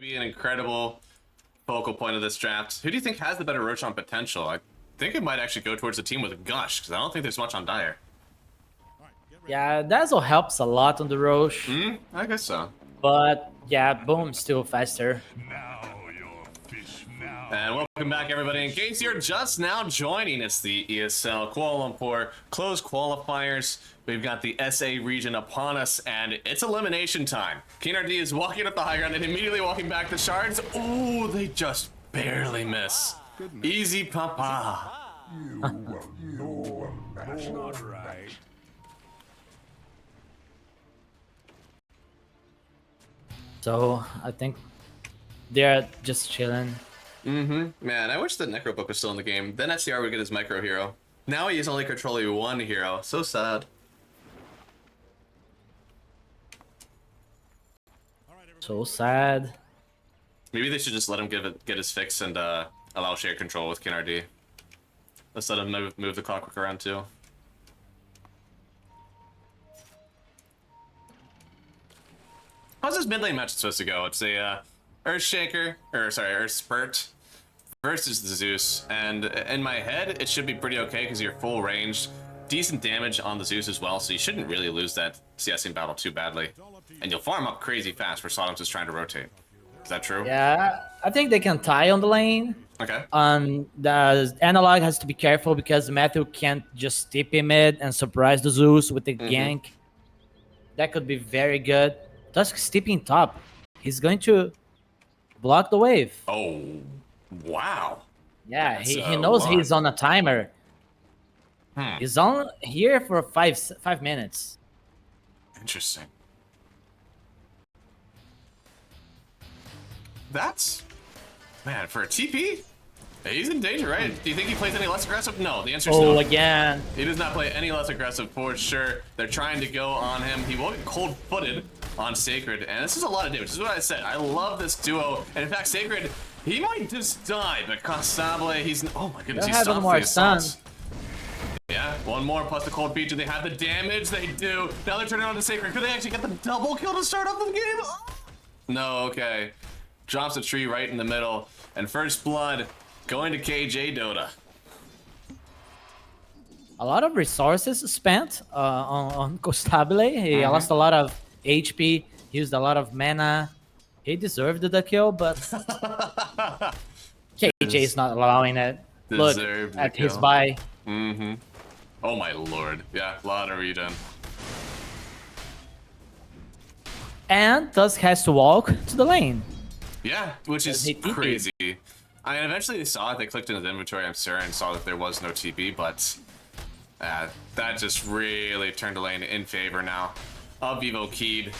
be an incredible focal point of this draft. Who do you think has the better Roshan potential? I think it might actually go towards the team with Gush, because I don't think there's much on Dire. Yeah, Dazzle helps a lot on the Roche. I guess so. But yeah, Boom's still faster. And welcome back, everybody. In case you're just now joining, it's the ESL Kuala Lumpur closed qualifiers. We've got the SA region upon us, and it's elimination time. KNRD is walking up the high ground and immediately walking back the shards. Oh, they just barely miss. Easy, papa. So I think they're just chilling. Man, I wish the Necro book was still in the game. Then SCR would get his micro hero. Now he is only controlling one hero. So sad. So sad. Maybe they should just let him get his fix and allow shared control with KNRD. Let's let him move the clockwork around too. How's this mid lane match supposed to go? It's a Earth Spurt versus the Zeus, and in my head it should be pretty okay because you're full range, decent damage on the Zeus as well, so you shouldn't really lose that CSing battle too badly, and you'll farm up crazy fast where Sodom's just trying to rotate. Is that true? Yeah, I think they can tie on the lane. Okay. The Analog has to be careful because Matthew can't just TP mid and surprise the Zeus with the gank. That could be very good. Tusk's TPing top. He's going to block the wave. Oh, wow. Yeah, he knows he's on a timer. He's on here for five minutes. Interesting. That's... Man, for a TP? He's in danger, right? Do you think he plays any less aggressive? No, the answer is no. Oh, again. He does not play any less aggressive for sure. They're trying to go on him. He will get cold-footed on Sacred, and this is a lot of damage. This is what I said. I love this duo, and in fact, Sacred, he might just die, but Constable, he's... Oh my goodness, he's stopped the assaults. Yeah, one more plus the cold feature. They have the damage, they do. Now they're turning on to Sacred. Could they actually get the double kill to start off the game? Oh. No, okay. Drops a tree right in the middle, and first blood going to KJ Dota. A lot of resources spent on Costabile. He lost a lot of HP, used a lot of mana. He deserved the kill, but KJ is not allowing it. Look at his buy. Oh my lord. Yeah, a lot of regen. And Tusk has to walk to the lane. Yeah, which is crazy. I mean, eventually they saw it, they clicked into the inventory, I'm sure, and saw that there was no TP, but that just really turned the lane in favor now of Vivo Keed.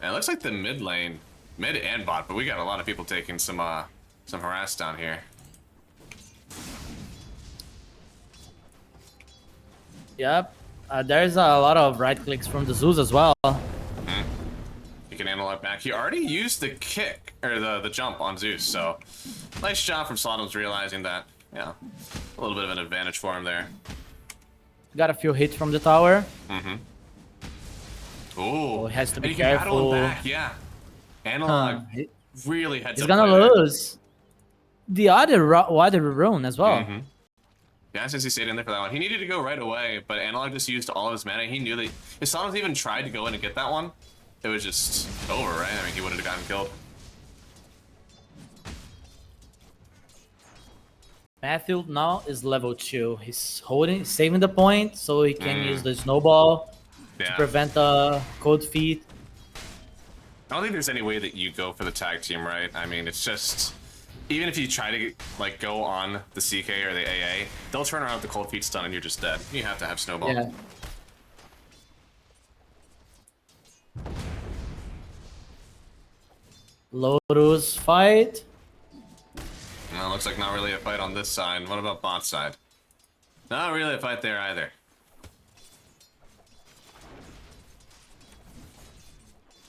And it looks like the mid lane, mid and bot, but we got a lot of people taking some harass down here. Yep, there's a lot of right clicks from the Zeus as well. He can analog back. He already used the kick, or the jump on Zeus, so nice job from Sodom's realizing that, yeah, a little bit of an advantage for him there. Got a few hits from the tower. Oh, he has to be and careful. Back, yeah. Analog really heads He's up. He's gonna lose the other rune as well. Yeah, since he stayed in there for that one. He needed to go right away, but Analog just used all of his mana. He knew that if Sodom's even tried to go in and get that one, it was just over, right? I mean, he would have gotten killed. Matthew now is level 2. He's saving the point so he can use the snowball to prevent the cold feet. I don't think there's any way that you go for the tag team, right? I mean, it's just... Even if you try to, like, go on the CK or the AA, they'll turn around with the cold feet stun and you're just dead. You have to have snowball. Yeah. Lotus fight. Well, looks like not really a fight on this side. What about bot side? Not really a fight there either.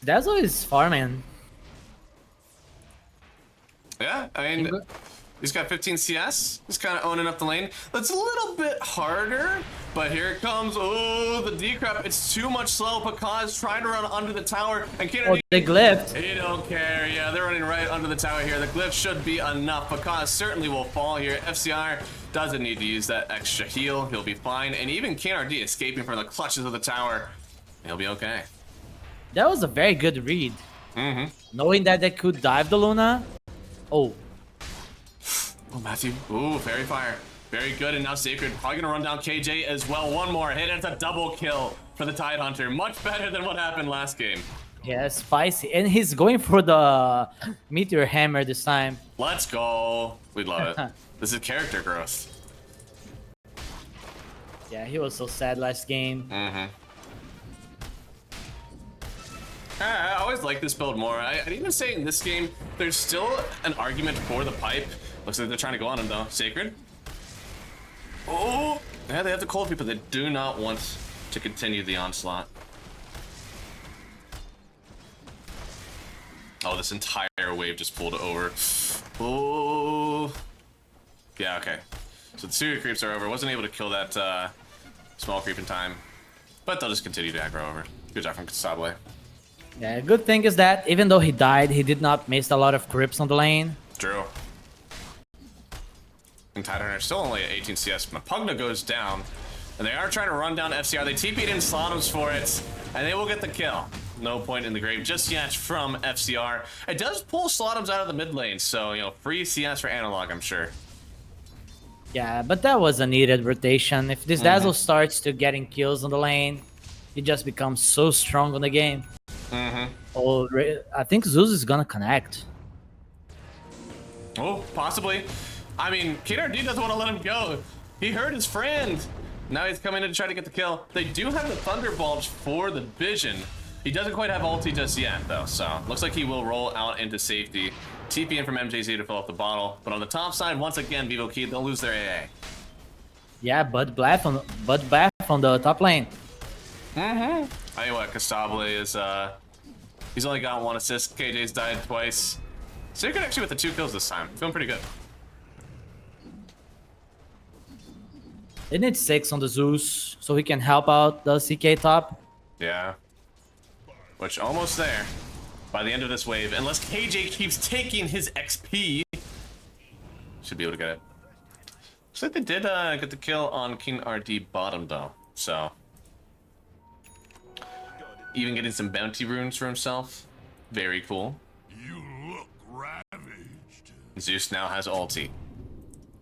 Dazzle is farming. Yeah, I mean, He's got 15 CS. He's kind of owning up the lane. That's a little bit harder, but here it comes. Oh, the decrep. It's too much slow. Pakaz trying to run under the tower. And Oh, they glyphed. he don't care. Yeah, they're running right under the tower here. The glyph should be enough. Pakaz certainly will fall here. FCR doesn't need to use that extra heal. He'll be fine. And even KRD escaping from the clutches of the tower. He'll be okay. That was a very good read. Mm-hmm. Knowing that they could dive the Luna. Oh. Oh, Matthew. Ooh, fairy fire. Very good. And now Sacred probably gonna run down KJ as well. One more hit, and it's a double kill for the Tidehunter. Much better than what happened last game. Yeah, spicy. And he's going for the Meteor Hammer this time. Let's go. We love it. This is character growth. Yeah, he was so sad last game. Mm-hmm. I always like this build more. I'd even say in this game, there's still an argument for the pipe. Looks like they're trying to go on him though. Sacred. Oh, yeah, they have the cold people. They do not want to continue the onslaught. Oh, this entire wave just pulled over. Oh, yeah, okay. So the sewer creeps are over. Wasn't able to kill that small creep in time, but they'll just continue to aggro over. Good job from Sable. Yeah, good thing is that even though he died, he did not miss a lot of creeps on the lane. True. And Tidehunter still only at 18 CS. Pugna goes down, and they are trying to run down FCR. They TP'd in Slotums for it, and they will get the kill. No point in the grave just yet from FCR. It does pull Slotums out of the mid lane, so, you know, free CS for Analog, I'm sure. Yeah, but that was a needed rotation. If this Dazzle starts to getting kills on the lane, he just becomes so strong on the game. Oh, I think Zeus is gonna connect. Oh, possibly. I mean, KRD doesn't want to let him go. He hurt his friend. Now he's coming in to try to get the kill. They do have the Thunderbolt for the Vision. He doesn't quite have ulti just yet, though, so looks like he will roll out into safety. TP in from MJZ to fill up the bottle. But on the top side, once again, Vivo Key, they'll lose their AA. Yeah, Bud Bath on the top lane. Tell you what, Castable is, he's only got 1 assist. KJ's died twice. Sacred actually with the 2 kills this time. Feeling pretty good. They need 6 on the Zeus so he can help out the CK top. Yeah. Which almost there by the end of this wave. Unless KJ keeps taking his XP. Should be able to get it. Looks like they did get the kill on King RD bottom though. So. Even getting some bounty runes for himself. Very cool. You look ravaged. Zeus now has ulti.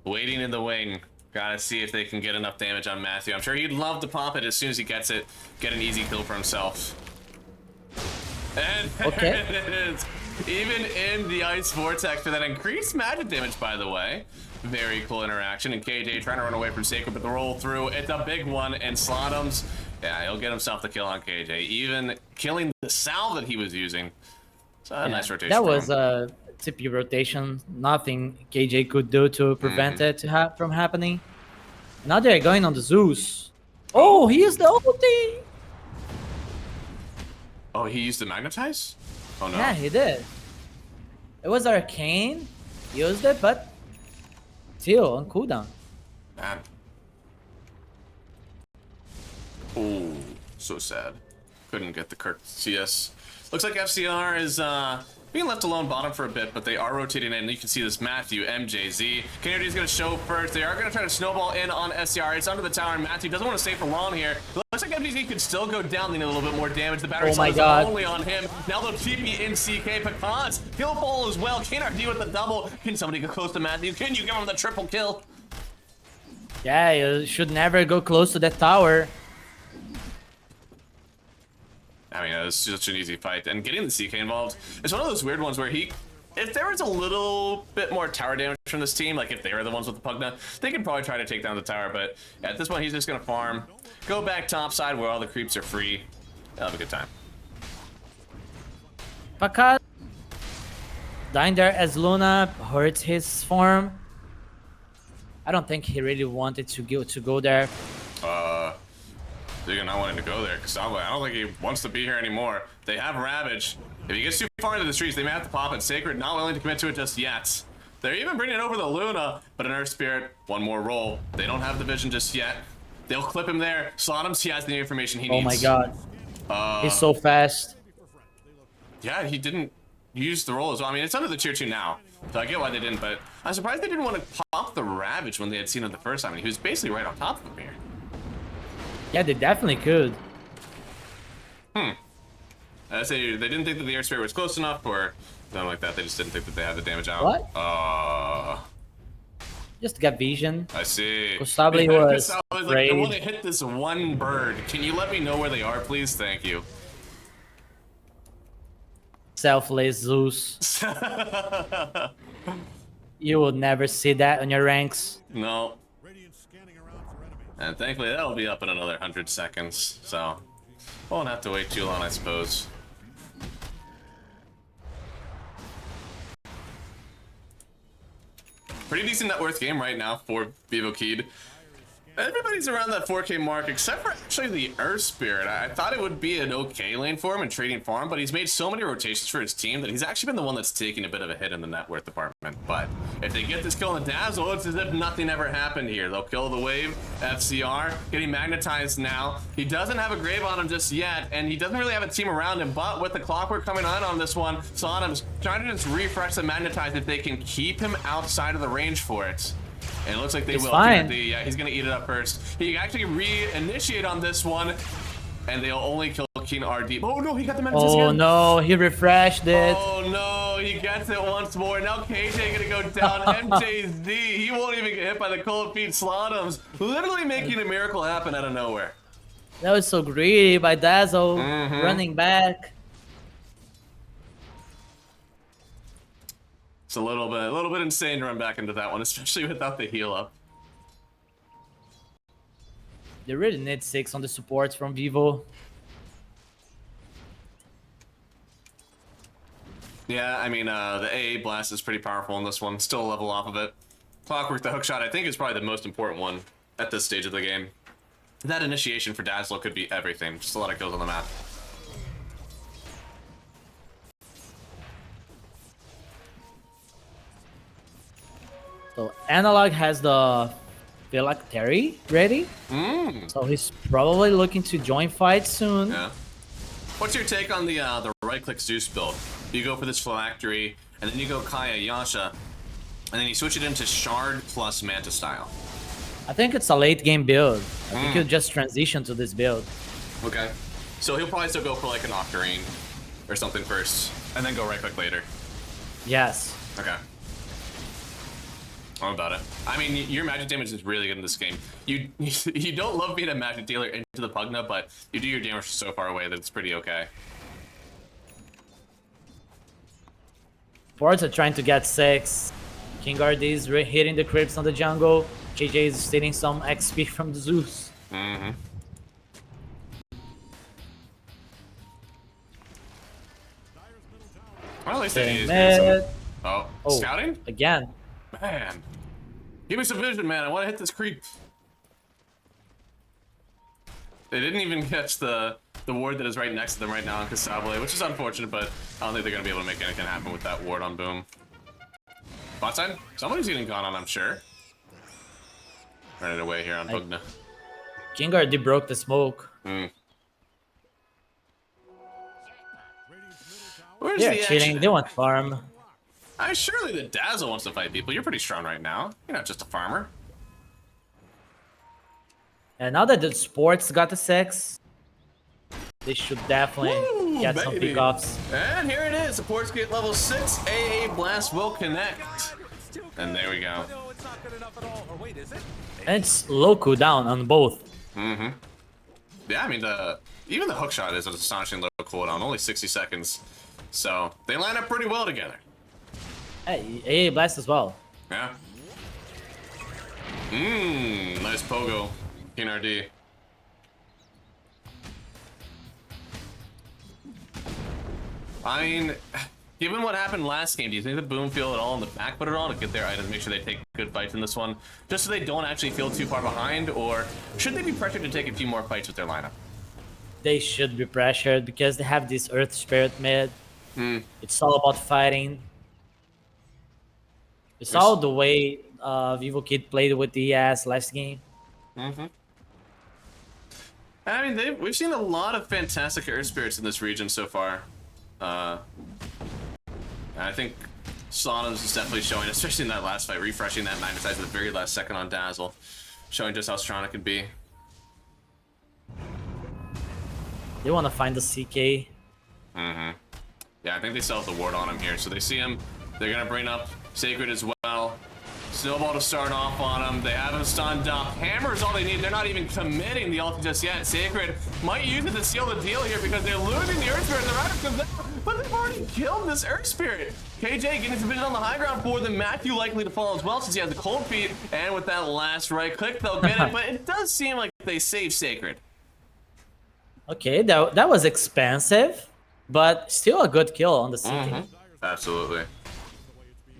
Waiting in the wing. Gotta see if they can get enough damage on Matthew. I'm sure he'd love to pop it as soon as he gets it. Get an easy kill for himself. And there it is. Even in the Ice Vortex for that increased magic damage, by the way. Very cool interaction. And KJ trying to run away from Sacred, but the roll through. It's a big one. And Slotums, yeah, he'll get himself the kill on KJ. Even killing the salve that he was using. So a nice rotation. That was a TP rotation. Nothing KJ could do to prevent it from happening. Now they're going on the Zeus. Oh, he used the ulti. Oh, he used the Magnetize? Oh no. Yeah, he did. It was arcane. He used it, but still on cooldown. Man. Oh, so sad. Couldn't get the Kirk CS. Looks like FCR is being left alone bottom for a bit, but they are rotating in. You can see this Matthew, MJZ. KRD is going to show first. They are going to try to snowball in on SCR. It's under the tower, and Matthew doesn't want to stay for long here. Looks like MJZ could still go down, leaning a little bit more damage. The battery cell is only on him. Now they'll TP in CK. Pecans, kill ball as well. KRD with the double. Can somebody get close to Matthew? Can you give him the triple kill? Yeah, you should never go close to that tower. I mean, it's such an easy fight, and getting the CK involved is one of those weird ones where if there was a little bit more tower damage from this team, like if they were the ones with the Pugna, they could probably try to take down the tower, but at this point, he's just gonna farm, go back topside where all the creeps are free. They'll have a good time. Pakat dying there as Luna hurts his form. I don't think he really wanted to go there. They're not wanting to go there, because I don't think he wants to be here anymore. They have Ravage. If he gets too far into the streets, they may have to pop it. Sacred not willing to commit to it just yet. They're even bringing over the Luna, but an Earth Spirit, one more roll. They don't have the vision just yet. They'll clip him there. Slotums, he has the information he needs. Oh my god. He's so fast. Yeah, he didn't use the roll as well. I mean, it's under the tier 2 now, so I get why they didn't, but I'm surprised they didn't want to pop the Ravage when they had seen it the first time. I mean, he was basically right on top of him here. Yeah, they definitely could. I say they didn't think that the Air Spirit was close enough, or something like that. They just didn't think that they had the damage out. What? Just got vision. I see. Kusabli was like, I afraid. want to hit this one bird. Can you let me know where they are, please? Thank you. Selfless Zeus. You will never see that on your ranks. No. And thankfully that'll be up in another 100 seconds, so won't have to wait too long, I suppose. Pretty decent net worth game right now for Vivo Kid. Everybody's around that 4K mark, except for actually the Earth Spirit. I thought it would be an okay lane for him and trading for him, but he's made so many rotations for his team that he's actually been the one that's taking a bit of a hit in the net worth department. But if they get this kill on the Dazzle, it's as if nothing ever happened here. They'll kill the wave, FCR, getting magnetized now. He doesn't have a grave on him just yet, and he doesn't really have a team around him, but with the clockwork coming on this one, Sodom's trying to just refresh the magnetize if they can keep him outside of the range for it. And it looks like they will. Fine. Yeah, he's gonna eat it up first. He actually re-initiate on this one, and they'll only kill King RD. Oh no, he got the menaces again. Oh no, he refreshed it. Oh no, he gets it once more. Now KJ gonna go down. MJZ, he won't even get hit by the cold feet Slotums. Literally making a miracle happen out of nowhere. That was so greedy by Dazzle, running back. It's a little bit insane to run back into that one, especially without the heal up. They really need 6 on the supports from Vivo. Yeah, I mean, the AA blast is pretty powerful in this one. Still a level off of it. Clockwork, the hookshot, I think is probably the most important one at this stage of the game. That initiation for Dazzle could be everything. Just a lot of kills on the map. So Analog has the Phylactery ready. So he's probably looking to join fight soon. Yeah. What's your take on the right-click Zeus build? You go for this Phylactery, and then you go Kaya Yasha, and then you switch it into Shard plus Manta style. I think it's a late game build. I think he'll just transition to this build. Okay. So he'll probably still go for like an Octarine or something first, and then go right-click later. Yes. Okay. I'm about it. I mean, your magic damage is really good in this game. You don't love being a magic dealer into the Pugna, but you do your damage so far away that it's pretty okay. Boards are trying to get 6. King RD is hitting the creeps on the jungle. JJ is stealing some XP from the Zeus. Well, at least they need some... Oh, scouting? Again. Man. Give me some vision, man. I want to hit this creep. They didn't even catch the ward that is right next to them right now on Kusabli, which is unfortunate, but I don't think they're going to be able to make anything happen with that ward on Boom. Bot side? Somebody's getting gone on, I'm sure. Running away here on Pugna. King RD broke the smoke. Where's They're the cheating. action? They want farm. Surely the Dazzle wants to fight people. You're pretty strong right now. You're not just a farmer. And now that the sports got the 6, they should definitely get some baby. pickoffs. And here it is. Supports get level 6. AA Blast will connect. And there we go. And it's low cooldown on both. Yeah, I mean, even the hookshot is an astonishing low cooldown. Only 60 seconds. So they line up pretty well together. Hey, AA Blast as well. Yeah. Nice pogo. King RD. I mean, given what happened last game, do you think the Boom feel at all in the back foot at all to get their items, make sure they take good fights in this one, just so they don't actually feel too far behind, or should they be pressured to take a few more fights with their lineup? They should be pressured because they have this Earth Spirit mid. It's all about fighting. You saw the way Vivo Kid played with the ES last game. Mm-hmm. I mean, we've seen a lot of fantastic air spirits in this region so far. I think Sodom's is definitely showing, especially in that last fight, refreshing that magnetize at the very last second on Dazzle, showing just how strong it can be. They want to find the CK. Mm-hmm. Yeah, I think they still have the ward on him here, so they see him. They're gonna bring up Sacred as well. Snowball to start off on him. They have him stunned up. Hammer is all they need. They're not even committing the ulti just yet. Sacred might use it to seal the deal here because they're losing the Earth Spirit. And the Rider comes out, but they've already killed this Earth Spirit. KJ getting his vision on the high ground for them. Matthew likely to fall as well since he has the cold feet. And with that last right click, they'll get it. But it does seem like they save Sacred. Okay, that was expensive, but still a good kill on the CK. Mm-hmm. Absolutely.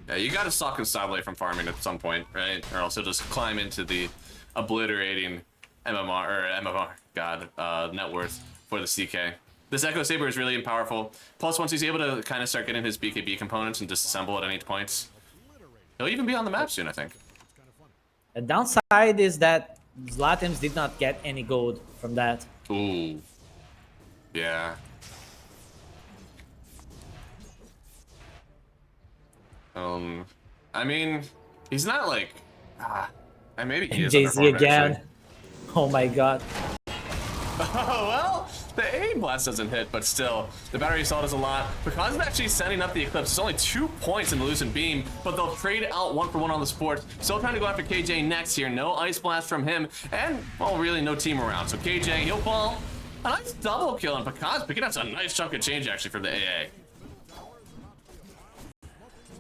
Yeah, you gotta stop Constable from farming at some point, right? Or else he'll just climb into the obliterating net worth for the CK. This Echo Saber is really powerful. Plus, once he's able to kind of start getting his BKB components and disassemble at any points, he'll even be on the map soon, I think. The downside is that Zlatims did not get any gold from that. Ooh. Yeah. I mean, he's not like, maybe he is. JZ again. Actually. Oh my god. Oh, well, the A blast doesn't hit, but still, the battery assault is a lot. Because of actually setting up the Eclipse, it's only 2 points in the Lucent Beam, but they'll trade out 1-for-1 on the Sports. Still trying to go after KJ next here. No Ice Blast from him, and, well, really no team around. So KJ, he'll fall. A nice double kill on Pakaz, picking up a nice chunk of change, actually, for the AA.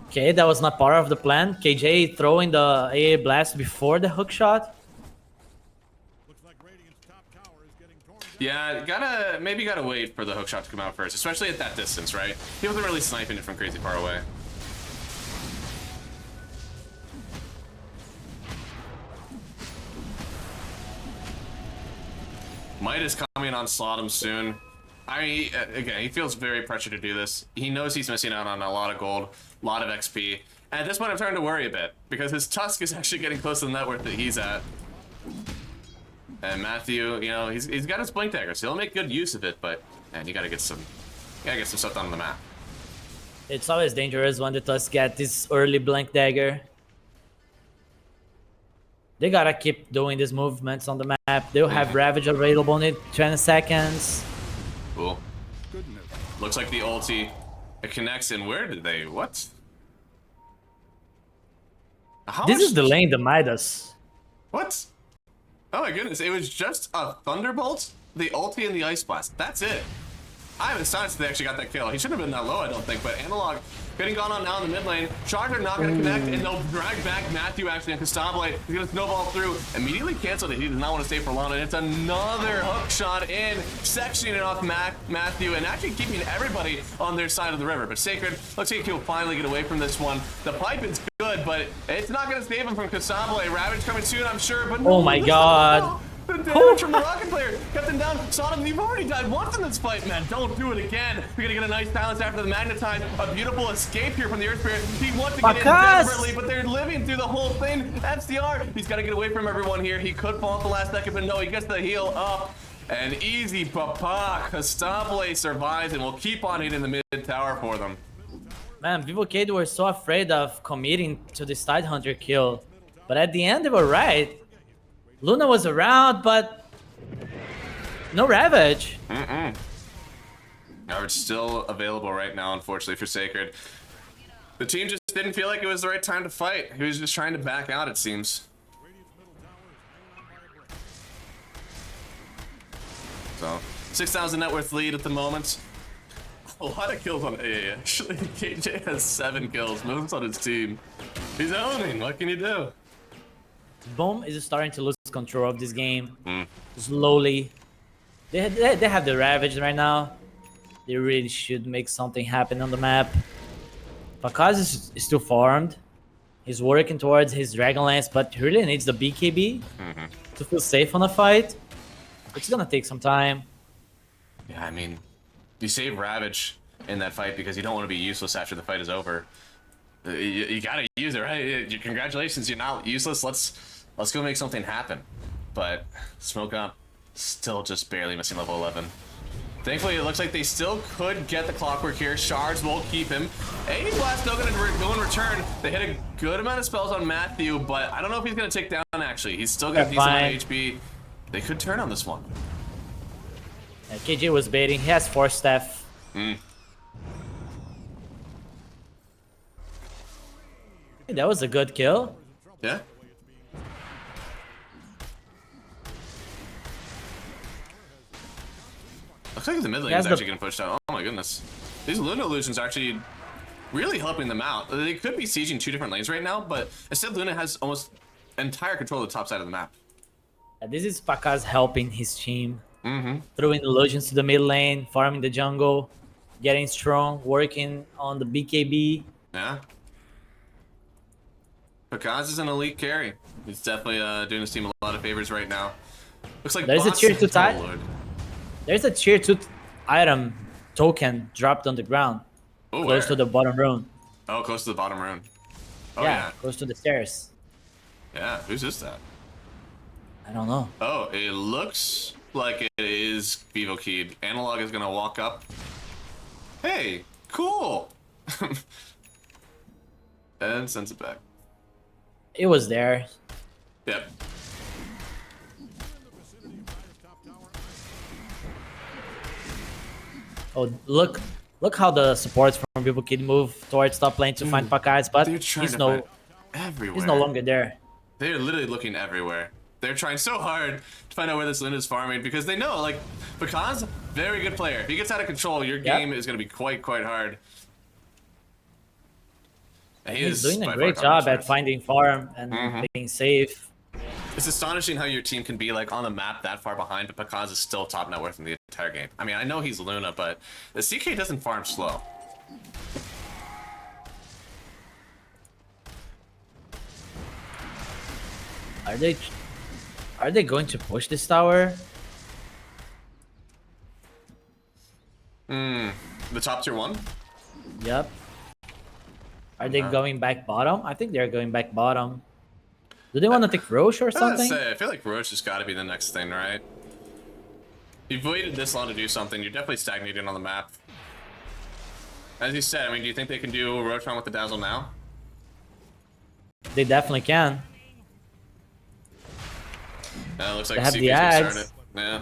Okay, that was not part of the plan. KJ throwing the AA blast before the hook shot. Yeah, maybe gotta wait for the hook shot to come out first, especially at that distance, right? He wasn't really sniping it from crazy far away. Might is coming on Sodom soon. Again, he feels very pressured to do this. He knows he's missing out on a lot of gold, a lot of XP. And at this point, I'm starting to worry a bit because his Tusk is actually getting close to the net worth that he's at. And Matthew, you know, he's got his blink dagger, so he'll make good use of it. But man, you gotta get some stuff done on the map. It's always dangerous when the Tusk get this early blink dagger. They gotta keep doing these movements on the map. They'll have Ravage available in 20 seconds. Cool. Looks like the ulti, it connects in. Where did they? What? This is delaying the Midas. What? Oh my goodness, it was just a Thunderbolt, the ulti, and the Ice Blast. That's it. I'm astonished they actually got that kill. He shouldn't have been that low, I don't think, but Analog getting gone on now in the mid lane. Charger not going to connect, and they'll drag back Matthew actually on Constable. He's going to snowball through, immediately canceled it. He does not want to stay for long, and it's another hook shot in, sectioning it off Matthew, and actually keeping everybody on their side of the river. But Sacred, looks like he'll finally get away from this one. The pipe is good, but it's not going to save him from Constable. Ravage coming soon, I'm sure, but no, oh my god. The damage from the rocket player kept him down. Sodom, you've already died once in this fight, man. Don't do it again. We're gonna get a nice balance after the magnetize. A beautiful escape here from the Earth Spirit. He wants to get in desperately, but they're living through the whole thing. That's the art. He's got to get away from everyone here. He could fall at the last second, but no, he gets the heal up. And easy papa. Constable survives and will keep on hitting the mid tower for them. Man, Vivo Cade were so afraid of committing to this Tidehunter kill. But at the end, they were right. Luna was around, but no Ravage. Ravage still available right now, unfortunately, for Sacred. The team just didn't feel like it was the right time to fight. He was just trying to back out, it seems. So, 6,000 net worth lead at the moment. A lot of kills on AA, actually. KJ has 7 kills, most on his team. He's owning, what can you do? Boom is starting to lose control of this game. Slowly. They have the Ravage right now. They really should make something happen on the map. Pakaz is still farmed. He's working towards his Dragonlance, but he really needs the BKB to feel safe on the fight. It's gonna take some time. Yeah, I mean, you save Ravage in that fight because you don't want to be useless after the fight is over. You gotta use it, right? Congratulations, you're not useless. Let's go make something happen. But Smoke Up, still just barely missing level 11. Thankfully, it looks like they still could get the clockwork here. Shards will keep him. A Blast still gonna go in return. They hit a good amount of spells on Matthew, but I don't know if he's gonna take down actually. He's still got a decent amount of HP. They could turn on this one. Yeah, KJ was baiting. He has Force Staff. Hey, that was a good kill. Yeah. Looks like the mid lane is actually getting pushed out. Oh my goodness. These Luna illusions are actually really helping them out. They could be sieging 2 different lanes right now, but instead Luna has almost entire control of the top side of the map. This is Pakaz helping his team. Throwing illusions to the mid lane, farming the jungle, getting strong, working on the BKB. Yeah. Pakaz is an elite carry. He's definitely doing his team a lot of favors right now. Looks like There's a tier 2 tie. Lord. There's a tier 2 item token dropped on the ground. Oh, close where? to the bottom rune. Oh, close to the bottom rune. Oh, yeah, yeah. close to the stairs. Yeah, who's this that? I don't know. Oh, it looks like it is Vivo Keyed. Analog is gonna walk up. Hey, cool! And sends it back. It was there. Yep. Oh, look how the supports from Vivo Kid move towards top lane to find Pakaz, but They're trying he's to no find everywhere. he's no longer there. They're literally looking everywhere. They're trying so hard to find out where this Luna is farming because they know, like, Pakaz, very good player. If he gets out of control, your game is going to be quite hard. And He's doing a great job at finding farm and being safe. It's astonishing how your team can be like on the map that far behind, but Pakaz is still top net worth in the entire game. I mean, I know he's Luna, but the CK doesn't farm slow. Are they going to push this tower? The top tier 1? Yep. Are they going back bottom? I think they're going back bottom. Do they want to take Roche or something? I feel like Roche has got to be the next thing, right? You've waited this long to do something. You're definitely stagnating on the map. As you said, I mean, do you think they can do Roche with the Dazzle now? They definitely can. It looks like They have CK's the gonna ads. start it. Yeah.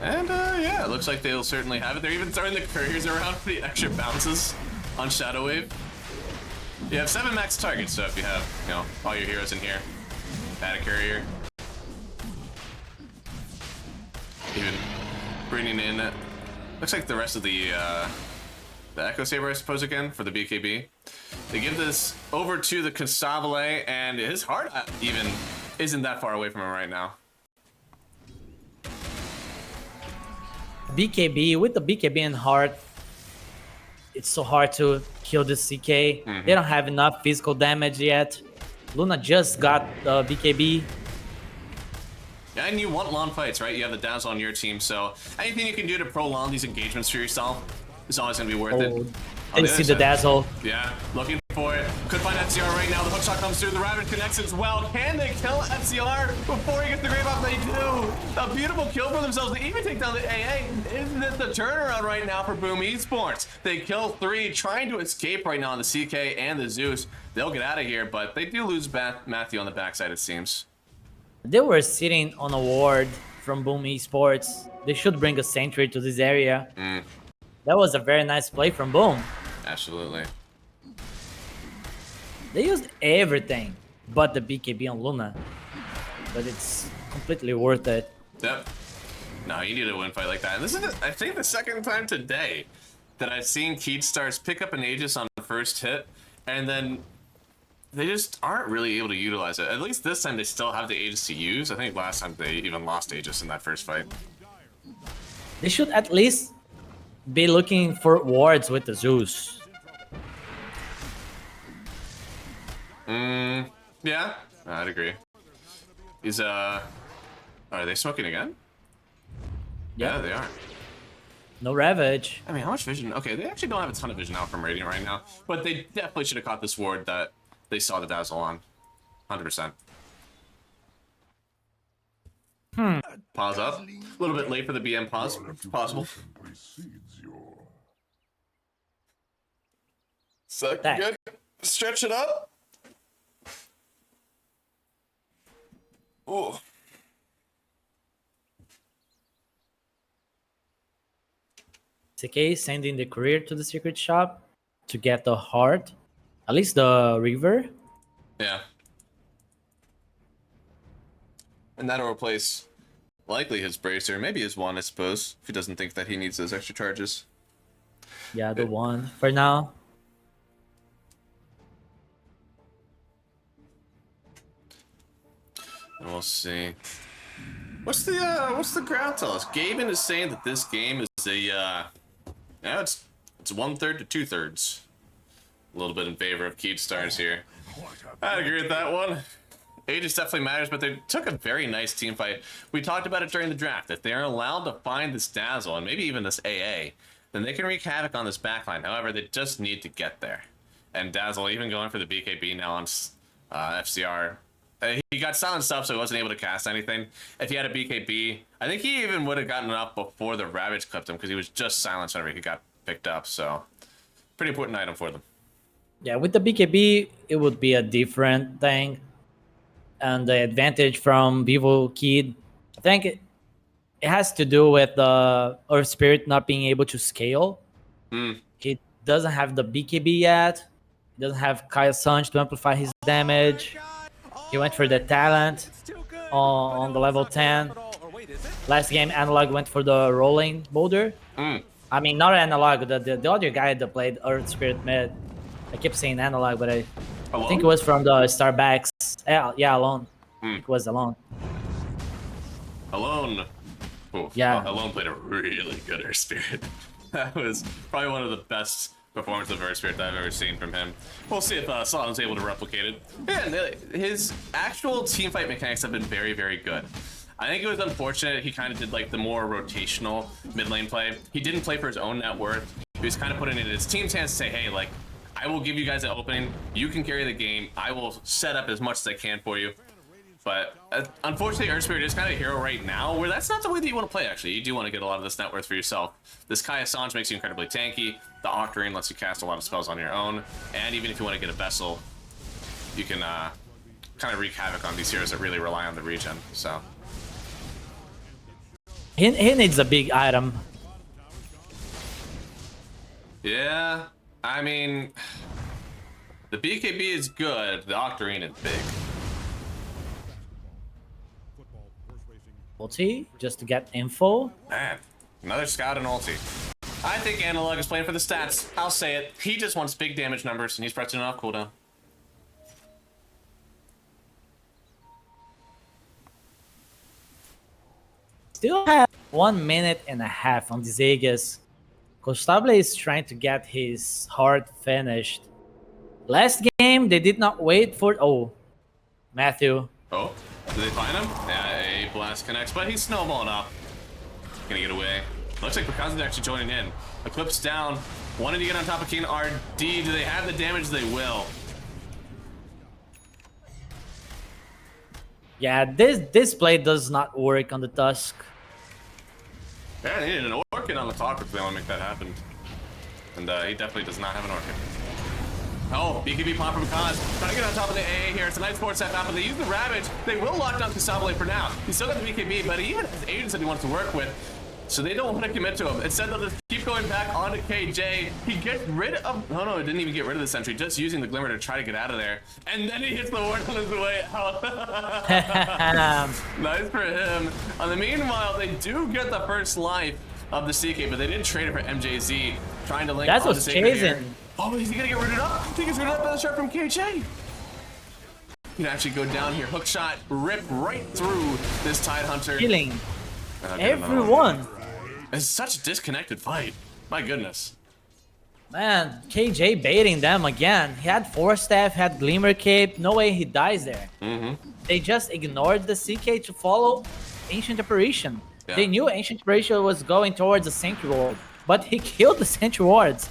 And yeah, it looks like they'll certainly have it. They're even throwing the couriers around for the extra bounces on Shadow Wave. You have 7 max targets, so if you have, you know, all your heroes in here, add a courier. Even bringing in, looks like the rest of the Echo Saber, I suppose, again, for the BKB. They give this over to the Constabule, and his heart even isn't that far away from him right now. BKB, with the BKB in heart, it's so hard to kill this CK. They don't have enough physical damage yet. Luna just got the BKB. Yeah, and you want long fights, right? You have the Dazzle on your team, so anything you can do to prolong these engagements for yourself is always going to be worth it. Didn't see the Dazzle. Yeah, looking for it. Could find FCR right now. The hookshot comes through. The Rabbit connects as well. Can they kill FCR before he gets the grave up? They do. A beautiful kill for themselves. They even take down the AA. Isn't it the turnaround right now for Boom Esports? They kill 3, trying to escape right now on the CK and the Zeus. They'll get out of here, but they do lose Matthew on the backside, it seems. They were sitting on a ward from Boom Esports. They should bring a sentry to this area. That was a very nice play from Boom. Absolutely. They used everything but the BKB on Luna. But it's completely worth it. Yep. No, you need a win fight like that. And this is, I think, the second time today that I've seen Keystars pick up an Aegis on the first hit, and then they just aren't really able to utilize it. At least this time they still have the Aegis to use. I think last time they even lost Aegis in that first fight. They should at least be looking for wards with the Zeus. Yeah, I'd agree. Are they smoking again? Yeah, they are. No Ravage. I mean, how much vision? Okay, they actually don't have a ton of vision out from Radiant right now, but they definitely should have caught this ward that they saw the Dazzle on. 100%. Pause up. A little bit late for the BM pause. Possible. Precedes your Second Back. good. Stretch it up. Oh. CK sending the courier to the secret shop to get the heart. At least the river. Yeah. And that'll replace likely his bracer, maybe his one, I suppose, if he doesn't think that he needs those extra charges. Yeah, the one for now. And we'll see. What's the ground tell us? Gaben is saying that this game is a yeah, it's 1/3 to 2/3. A little bit in favor of Keepstars here. I'd agree with that one. Aegis definitely matters, but they took a very nice team fight. We talked about it during the draft. If they're allowed to find this Dazzle, and maybe even this AA, then they can wreak havoc on this backline. However, they just need to get there. And Dazzle, even going for the BKB now on FCR, he got silenced up, so he wasn't able to cast anything. If he had a BKB, I think he even would have gotten up before the Ravage clipped him, because he was just silenced whenever he got picked up. So, pretty important item for them. Yeah, with the BKB, it would be a different thing. And the advantage from Vivo Kid, I think it has to do with the Earth Spirit not being able to scale. He doesn't have the BKB yet. He doesn't have Kaya Sanj to amplify his damage. He went for the talent on the level 10. Last game, Analog went for the rolling boulder. I mean, not Analog, the other guy that played Earth Spirit mid. I kept saying Analog, but I think it was from the Starbacks. Yeah, Alone. It was Alone. Alone. Oof. Yeah. Alone played a really good Earth Spirit. That was probably one of the best performances of Earth Spirit that I've ever seen from him. We'll see if Solon's able to replicate it. Yeah, his actual teamfight mechanics have been very, very good. I think it was unfortunate he kind of did like the more rotational mid lane play. He didn't play for his own net worth. He was kind of putting it in his team's hands to say, hey, like, I will give you guys an opening. You can carry the game. I will set up as much as I can for you. But unfortunately, Earth Spirit is kind of a hero right now, where that's not the way that you want to play, actually. You do want to get a lot of this net worth for yourself. This Kaya Sanj makes you incredibly tanky. The Octarine lets you cast a lot of spells on your own. And even if you want to get a Vessel, you can kind of wreak havoc on these heroes that really rely on the regen. So He needs a big item. yeah, I mean, the BKB is good. The Octarine is big. Ulti, just to get info. Man, another scout and ulti. I think Analog is playing for the stats. I'll say it. He just wants big damage numbers, and he's pressing it off cooldown. Still have 1 minute and a half on this Aegis. Costable is trying to get his heart finished. Last game, they did not wait for... Oh, Matthew. Oh, did they find him? Yeah, a blast connects, but he's snowballing up. Gonna get away. Looks like Picasso's actually joining in. Eclipse down. Wanted to get on top of King RD. Do they have the damage? They will. Yeah, this play does not work on the Tusk. Yeah, they needed an Orchid on the top if they want to make that happen. And he definitely does not have an Orchid. Oh, BKB pop from Kaz. Trying to get on top of the AA here. It's a nice forward set map, but they use the Ravage. They will lock down Costable for now. He's still got the BKB, but he even has agents that he wants to work with. So they don't want to commit to him. Instead, they'll just keep going back onto KJ. He gets rid of... Oh, no, he didn't even get rid of the sentry. Just using the Glimmer to try to get out of there. And then he hits the ward on his way out. Nice for him. Meanwhile, they do get the first life of the CK, but they didn't trade it for MJZ. Trying to link That's onto what's Sacred here. chasing. Oh, is he going to get rid up? He gets rid up by the shot from KJ. He can actually go down here. Hook shot, rip right through this Tide Hunter. Killing Okay, everyone. It's such a disconnected fight. My goodness. Man, KJ baiting them again. He had Force Staff, had Glimmer Cape. No way he dies there. They just ignored the CK to follow Ancient Apparition. Yeah. They knew Ancient Apparition was going towards the Sync Roll. but he killed the sentry wards.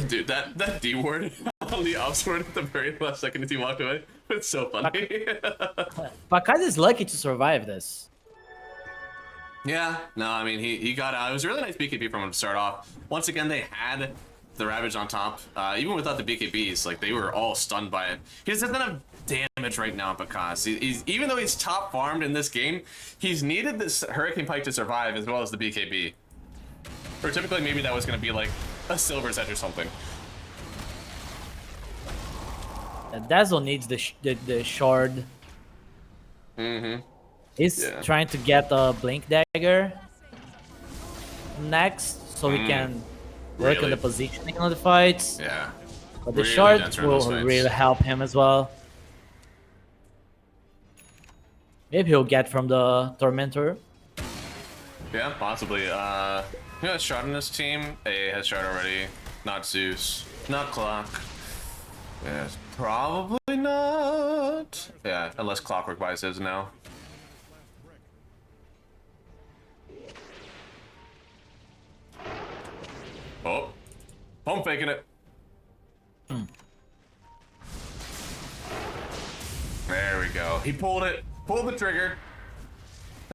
Dude, that D word on the ops word at the very last second as he walked away. It's so funny. Pakaz is lucky to survive this. Yeah, no, I mean, he got out. It was a really nice BKB from him to start off. Once again, they had the Ravage on top. Even without the BKBs, like, they were all stunned by it. He doesn't have damage right now, because he's even though he's top farmed in this game, he's needed this Hurricane Pike to survive as well as the BKB. Or typically, maybe that was going to be like a Silver's Edge or something. Dazzle needs the shard. He's trying to get a Blink Dagger next, so he can work on the positioning on the fights. Yeah. But the shard will really help him as well. Maybe he'll get from the Tormentor. Yeah, possibly. Who has shard in this team? AA has shard already. Not Zeus. Not Clock. Yes, probably not. Yeah, unless Clockwork buys his now. Oh, pump faking it. There we go. He pulled it. Pulled the trigger.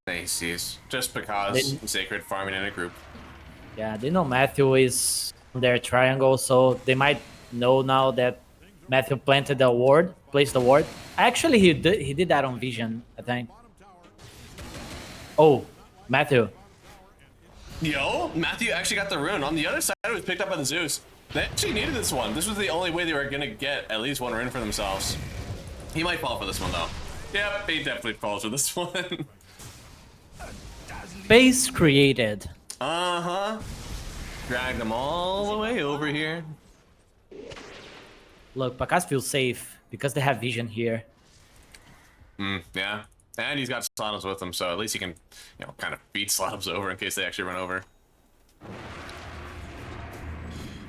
Aces. Just because Sacred farming in a group. Yeah, they know Matthew is on their triangle, so they might know now that Matthew planted the ward, placed the ward. Actually, he did that on Vision, I think. Oh, Matthew. Yo, Matthew actually got the rune. On the other side, it was picked up by the Zeus. They actually needed this one. This was the only way they were gonna get at least one rune for themselves. He might fall for this one though. Yep, he definitely falls for this one. Base created. Drag them all the way over here. Look, Pakaz feels safe because they have Vision here. Yeah. And he's got Slatoms with him, so at least he can, you know, kind of beat Slatoms over in case they actually run over.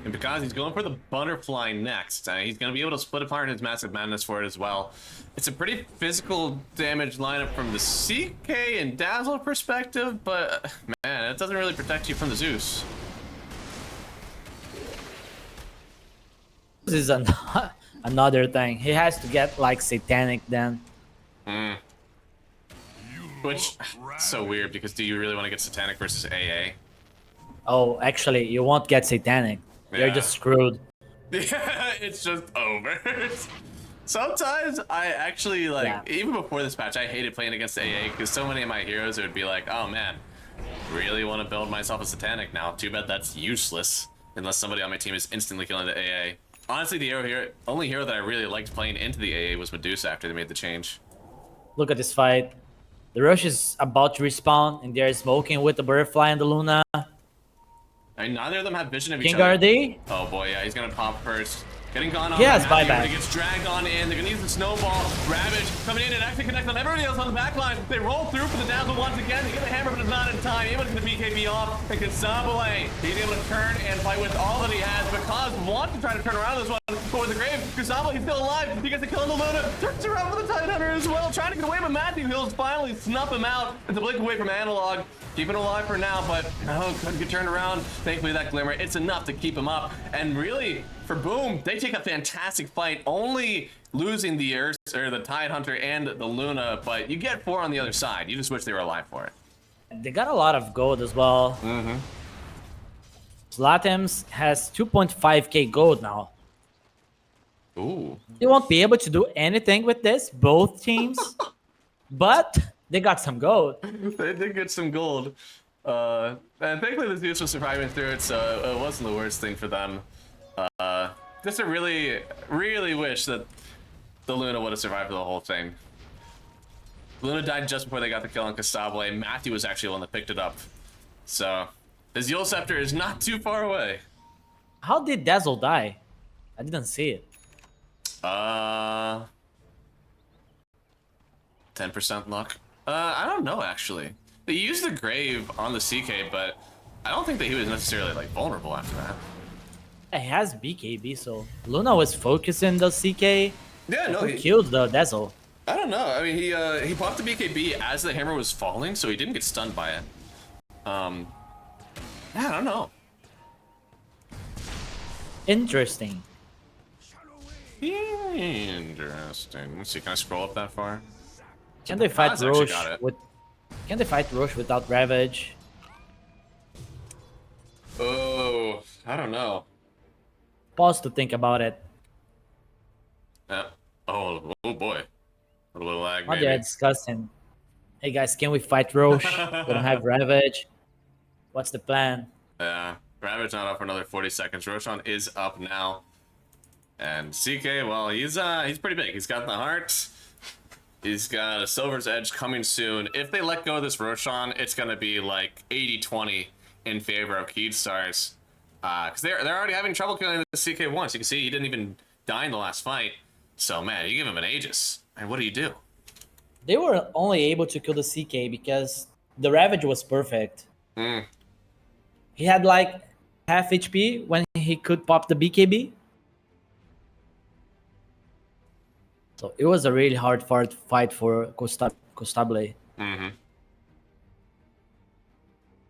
And because he's going for the Butterfly next, he's going to be able to split apart his Massive Madness for it as well. It's a pretty physical damage lineup from the CK and Dazzle perspective, but man, it doesn't really protect you from the Zeus. This is another thing. He has to get like Satanic then. Which, so weird, because do you really want to get Satanic versus AA? Oh, actually, you won't get Satanic. You're just screwed. Yeah, it's just over. Sometimes I actually, like, even before this patch, I hated playing against AA, because so many of my heroes would be like, oh man, really want to build myself a Satanic now. Too bad that's useless, unless somebody on my team is instantly killing the AA. Honestly, the only hero that I really liked playing into the AA was Medusa after they made the change. Look at this fight. The Rush is about to respawn, and they're smoking with the Butterfly and the Luna. I mean, neither of them have vision of each King other. RD? Oh boy, yeah, he's gonna pop first. Getting gone on. He has Matthew, buyback. but he gets dragged on in. They're gonna use the snowball. Ravage coming in and actually connects on everybody else on the back line. They roll through for the Dazzle once again. They get the hammer, but it's not in time. Able to get the BKB off. And Kasabale, he's able to turn and fight with all that he has. Because wants to try to turn around this one. But with the grave, Kasabale, he's still alive. He gets the kill on the Luna. Turns around for the Tidehunter as well. Trying to get away, but Matthew Hills finally snuff him out. It's a blink away from Analog. Keeping him alive for now, but no, couldn't get turned around. Thankfully, that Glimmer, it's enough to keep him up. And really, for Boom, they take a fantastic fight, only losing the Tidehunter and the Luna, but you get 4 on the other side. You just wish they were alive for it. They got a lot of gold as well. Slatoms has 2.5k gold now. Ooh. They won't be able to do anything with this, both teams, but they got some gold. They did get some gold. And thankfully the Zeus was surviving through it, so it wasn't the worst thing for them. Just to really, really wish that the Luna would have survived the whole thing. Luna died just before they got the kill on Kasabale. Matthew was actually the one that picked it up. So, his Yule Scepter is not too far away. How did Dazzle die? I didn't see it. 10% luck. I don't know, actually. They used the grave on the CK, but I don't think that he was necessarily, like, vulnerable after that. It has BKB, so Luna was focusing the CK. Yeah, no, he killed the Dazzle. I don't know. I mean, he popped the BKB as the hammer was falling, so he didn't get stunned by it. Yeah, I don't know. Interesting. Interesting. Let's see. Can I scroll up that far? Can they fight Paz actually Roche got it. with? Can they fight Roche without Ravage? Oh, I don't know. Pause to think about it. Yeah. Oh boy. A little lag, What they are maybe. discussing. Hey guys, can we fight Roche? We don't have Ravage. What's the plan? Yeah. Ravage not up for another 40 seconds. Roshan is up now. And CK, well, he's pretty big. He's got the heart. He's got a Silver's Edge coming soon. If they let go of this Roshan, it's gonna be like 80-20 in favor of Keystars. Because they're already having trouble killing the CK once. You can see he didn't even die in the last fight. So man, you give him an Aegis. And what do you do? They were only able to kill the CK because the Ravage was perfect. Mm. He had like half HP when he could pop the BKB. So it was a really hard fight for Costable. Mm-hmm.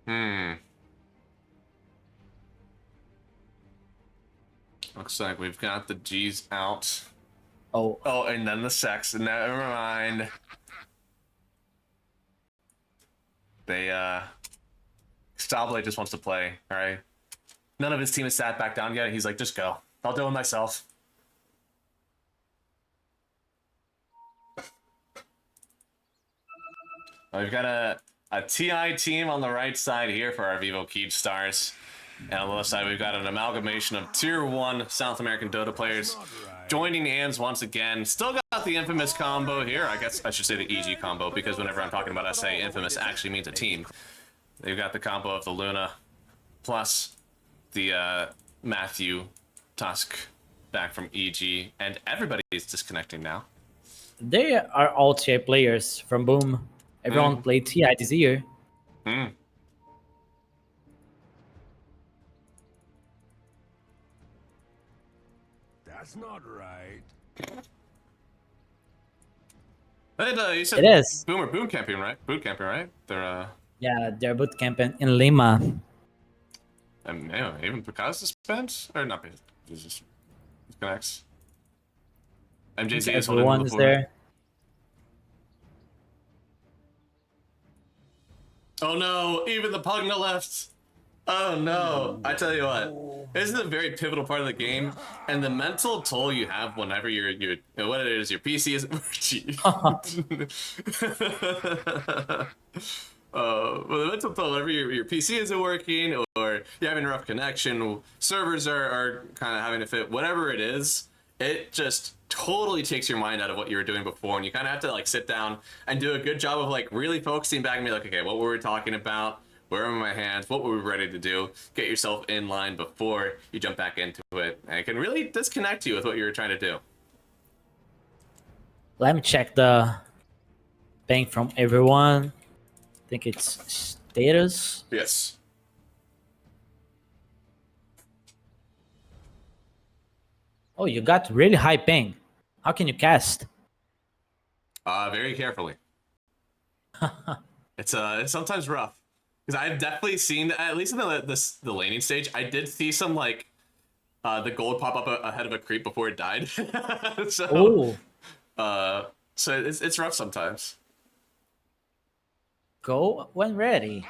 Hmm. Looks like we've got the G's out. Oh, Oh, and then the sex. Never mind. They, Stable just wants to play, alright? None of his team has sat back down yet. He's like, just go. I'll do it myself. We've got a TI team on the right side here for our Vivo Keystars. And on the left side, we've got an amalgamation of Tier 1 South American Dota players joining hands once again. Still got the infamous combo here. I guess I should say the EG combo, because whenever I'm talking about SA, infamous actually means a team. They've got the combo of the Luna plus the Matthew Tusk back from EG, and everybody's disconnecting now. they are all TI players from Boom. Everyone played TI this year. Hmm. That's not right. And, you said It is. Boomer boot camping, right? Boot camping, right? They're Yeah, they're boot camping in Lima. and yeah, even Picasso spent or not? Just disconnects. MJZ is holding Everyone the is fort. there. Oh no! Even the Pugna left. Oh no! I tell you what, this is a very pivotal part of the game, and the mental toll you have whenever you know what it is. Your PC isn't working. Well, the mental toll whenever your PC isn't working, or you're having a rough connection, servers are kind of having to fit. Whatever it is, it just totally takes your mind out of what you were doing before, and you kind of have to like sit down and do a good job of like really focusing back and be like, okay, what were we talking about? Where are my hands? What were we ready to do? Get yourself in line before you jump back into it, and it can really disconnect you with what you were trying to do. Let me check the ping from everyone. I think it's status. Yes. Oh, you got really high ping. How can you cast? Very carefully. It's sometimes rough. Because I've definitely seen, at least in the laning stage, I did see some like the gold pop up ahead of a creep before it died. So so it's rough sometimes. Go when ready.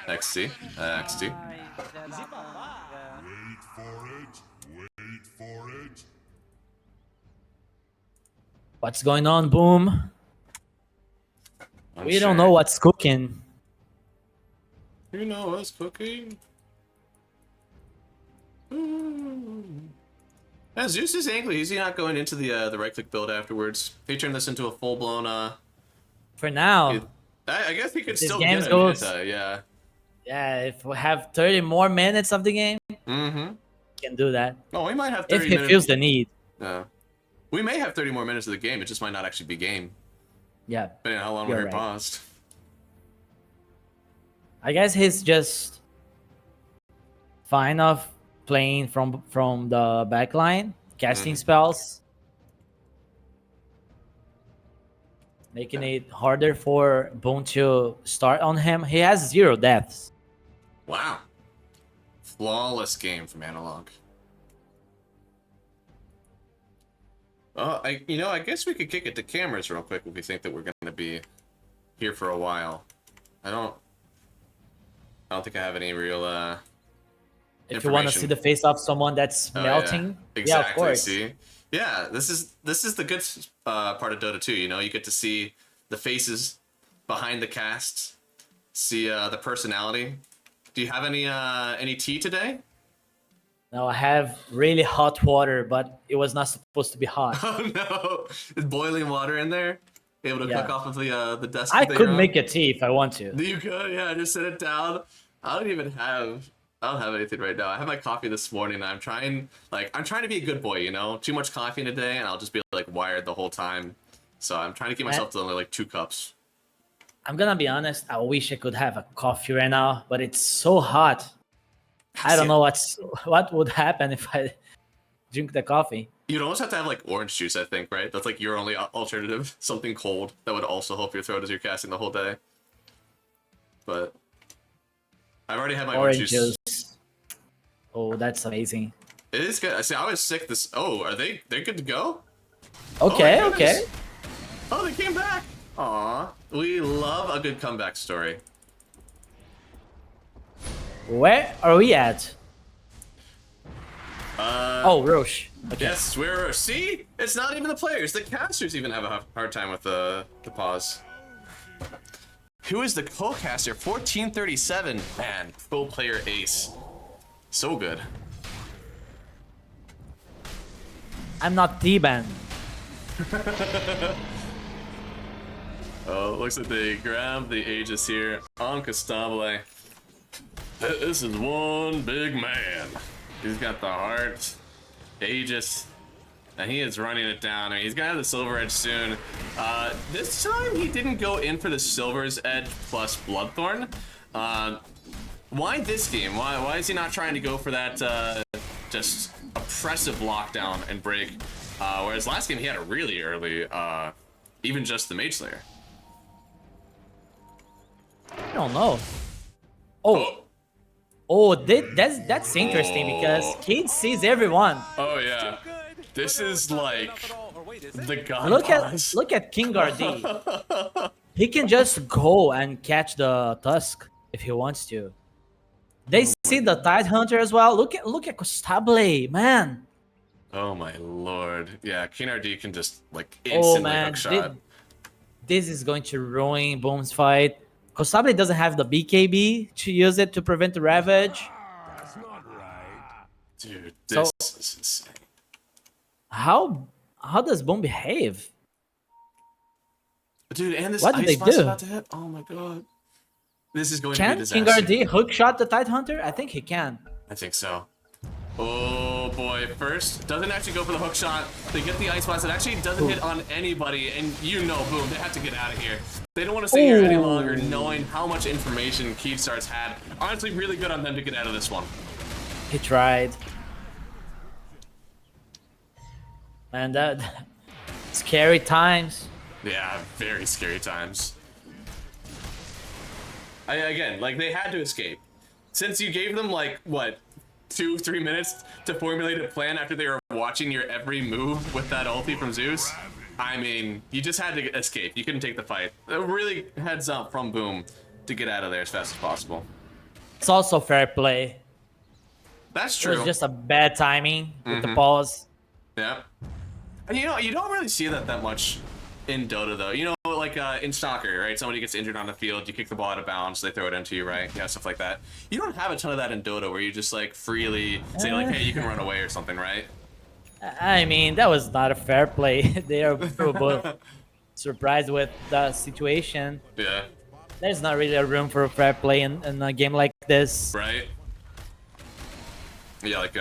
XT, XT. Wait for it. Wait for it. What's going on, Boom? We don't know what's cooking. You know what's cooking. Yeah, Zeus is angry. Is he not going into the right click build afterwards? He turned this into a full blown For now. I guess he could This still game get a goes- Meta, yeah. Yeah, if we have 30 more minutes of the game, Mm-hmm. we can do that. Oh, we might have 30 If he minutes. feels the need. We may have 30 more minutes of the game. It just might not actually be game. Yeah. Depending on how long You're we're right. paused. I guess he's just fine of playing from the back line, casting spells, making it harder for Boone to start on him. He has 0 deaths. Wow. Flawless game from Analog. I guess we could kick it to cameras real quick if we think that we're gonna be here for a while. I don't think I have any real If you want to see the face of someone that's melting, yeah. Exactly. Yeah, of course. See, yeah, this is the good part of Dota 2. You know, you get to see the faces behind the casts, see the personality. Do you have any tea today? No, I have really hot water, but it was not supposed to be hot. Oh no! Is boiling water in there? Able to cook off of the desk? I could make a tea if I want to. You could, yeah. Just sit it down. I don't have anything right now. I had my coffee this morning. I'm trying to be a good boy, you know. Too much coffee in a day, and I'll just be like wired the whole time. So I'm trying to keep myself to only like 2 cups. I'm gonna be honest. I wish I could have a coffee right now, but it's so hot. I don't know what would happen if I drink the coffee. You'd almost have to have like orange juice, I think, right? That's like your only alternative. Something cold that would also help your throat as you're casting the whole day. But I've already had my orange juice. Oh, that's amazing. It is good. I was sick this. Oh, they're good to go? Okay, Oh, okay. Oh, they came back. Aw, we love a good comeback story. Where are we at? Oh, Roche. Okay. Yes, we're... See? It's not even the players. The casters even have a hard time with the pause. Who is the co-caster? 1437. Man, pro player ace. So good. I'm not T-Ban. Oh, looks like they grabbed the Aegis here on Costabile. This is one big man. He's got the heart, Aegis, and he is running it down. I mean, he's gonna have the Silver Edge soon. This time he didn't go in for the Silver's Edge plus Bloodthorn. Why this game? Why is he not trying to go for that just oppressive lockdown and break? Whereas last game he had a really early, even just the Mage Slayer. I don't know. Oh, that's interesting because Kid sees everyone. Oh yeah, this is like the god. Look at King RD. He can just go and catch the Tusk if he wants to. They see the Tidehunter as well. Look at Costabile, man. Oh my lord. Yeah, King RD can just like instantly hook shot. This is going to ruin Boom's fight. Costabile doesn't have the BKB to use it to prevent the Ravage. That's not right. Dude, this is insane. How does Boom behave? Dude, and this what did they do? About to hit. Oh my god. This is going to be a disaster. Can King RD hookshot the Tidehunter? I think he can. I think so. Oh boy, first, doesn't actually go for the hook shot. They get the Ice Blast. It actually doesn't hit on anybody, and you know, Boom, they have to get out of here. They don't want to stay here any longer, knowing how much information Keedstar's had. Honestly, really good on them to get out of this one. He tried. Man, that scary times. Yeah, very scary times. Again, like, they had to escape. Since you gave them, like, what, 2-3 minutes to formulate a plan after they were watching your every move with that ulti from Zeus, I mean, you just had to escape. You couldn't take the fight. Really heads up from Boom to get out of there as fast as possible. It's also fair play. That's true. It was just a bad timing with the pause. Yeah. And you know, you don't really see that much in Dota, though. You know, like in Stalker, right? Somebody gets injured on the field, you kick the ball out of bounds, they throw it into you, right? Yeah, stuff like that. You don't have a ton of that in Dota where you just, like, freely say, like, hey, you can run away or something, right? I mean, that was not a fair play. They are both surprised with the situation. Yeah. There's not really a room for fair play in a game like this. Right? Yeah, like,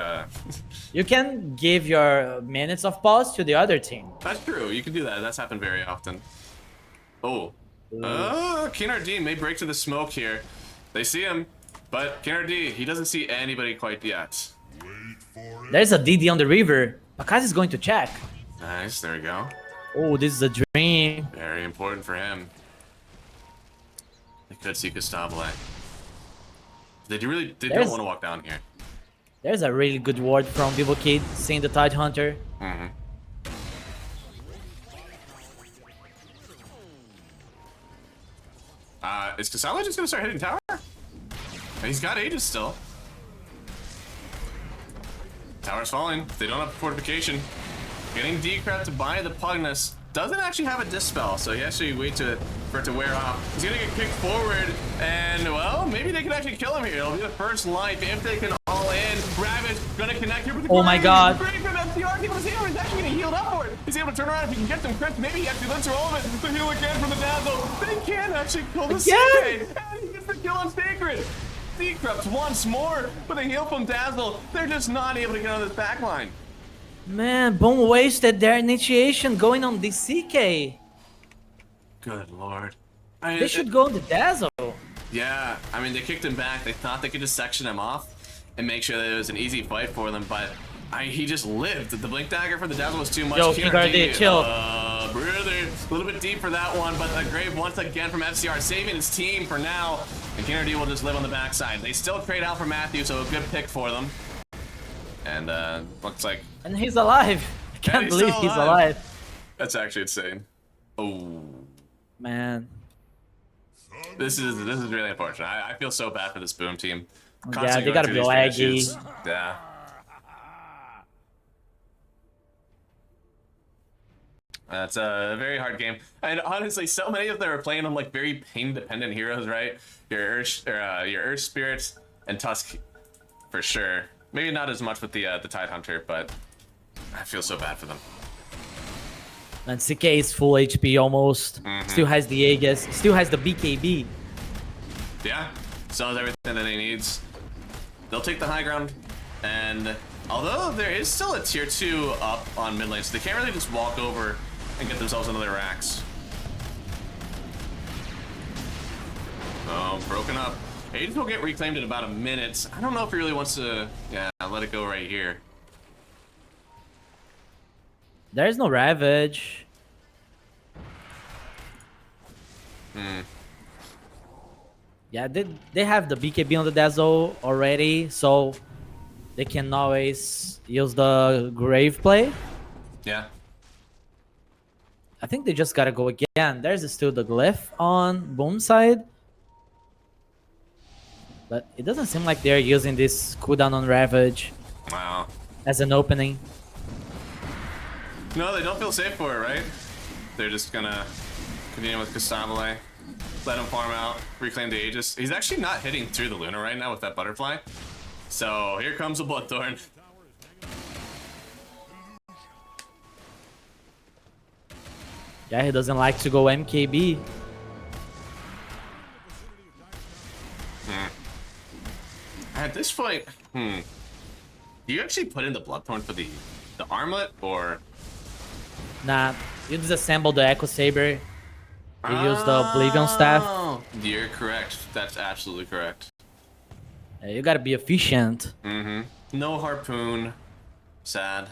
You can give your minutes of pause to the other team. That's true. You can do that. That's happened very often. Oh. King RD may break to the smoke here. They see him, but King RD, he doesn't see anybody quite yet. There's a DD on the river. Bakaz is going to check. Nice. There we go. Oh, this is a dream. Very important for him. They could see Costabile. They don't There's- want to walk down here. There's a really good ward from Vivo Kid seeing the Tide Hunter. Mm-hmm. Is Kasala just gonna start hitting tower? He's got Aegis still. Tower's falling. They don't have fortification. Getting Decrep to buy the Pugnus. Doesn't actually have a Dispel, so he has to wait for it to wear off. He's gonna get kicked forward, and well, maybe they can actually kill him here. It'll be the first life if they can all in. Ravage gonna connect here with the Oh my god. Great from FTR. He's actually getting healed up for it. He's able to turn around if he can get some crits. Maybe he actually lives through all of it. The heal again from the Dazzle. They can actually kill the CK, and he gets the kill on Sacred. Decrypt once more with a heal from Dazzle. They're just not able to get on this backline. Man, Boom wasted their initiation going on the CK. Good lord. They should go on the Dazzle. Yeah, I mean, they kicked him back. They thought they could just section him off and make sure that it was an easy fight for them, but he just lived. The Blink Dagger for the Dazzle was too much. Yo, Kingardi, chill. Brother, a little bit deep for that one, but the Grave once again from FCR saving his team for now, and Kingardi will just live on the backside. They still trade out for Matthew, so a good pick for them. And looks like... And he's alive. I can't believe he's alive. That's actually insane. Oh. Man. This is really unfortunate. I feel so bad for this Boom team. Yeah, they gotta be laggy. Yeah. That's a very hard game, and honestly, so many of them are playing on like very pain-dependent heroes, right? Your Earth Spirit and Tusk, for sure. Maybe not as much with the Tide Hunter, but I feel so bad for them. And CK is full HP almost. Still has the Aegis. Still has the BKB. Yeah, still has everything that he needs. They'll take the high ground, and although there is still a tier 2 up on mid lane, so they can't really just walk over and get themselves another racks. Oh, broken up. Aegis will get reclaimed in about a minute. I don't know if he really wants to, let it go right here. There's no Ravage. Yeah, they have the BKB on the Dazzle already, so they can always use the Grave play. Yeah. I think they just gotta go again. There's still the Glyph on Boom side. But it doesn't seem like they're using this cooldown on Ravage Wow. as an opening. No, they don't feel safe for it, right? They're just gonna continue with Castabile, let him farm out, reclaim the Aegis. He's actually not hitting through the Luna right now with that Butterfly. So here comes the Bloodthorn. Yeah, he doesn't like to go MKB. At this point, do you actually put in the Bloodthorn for the armlet, or? Nah, you disassemble the Echo Saber. You use the Oblivion Staff. You're correct. That's absolutely correct. Yeah, you gotta be efficient. No harpoon. Sad.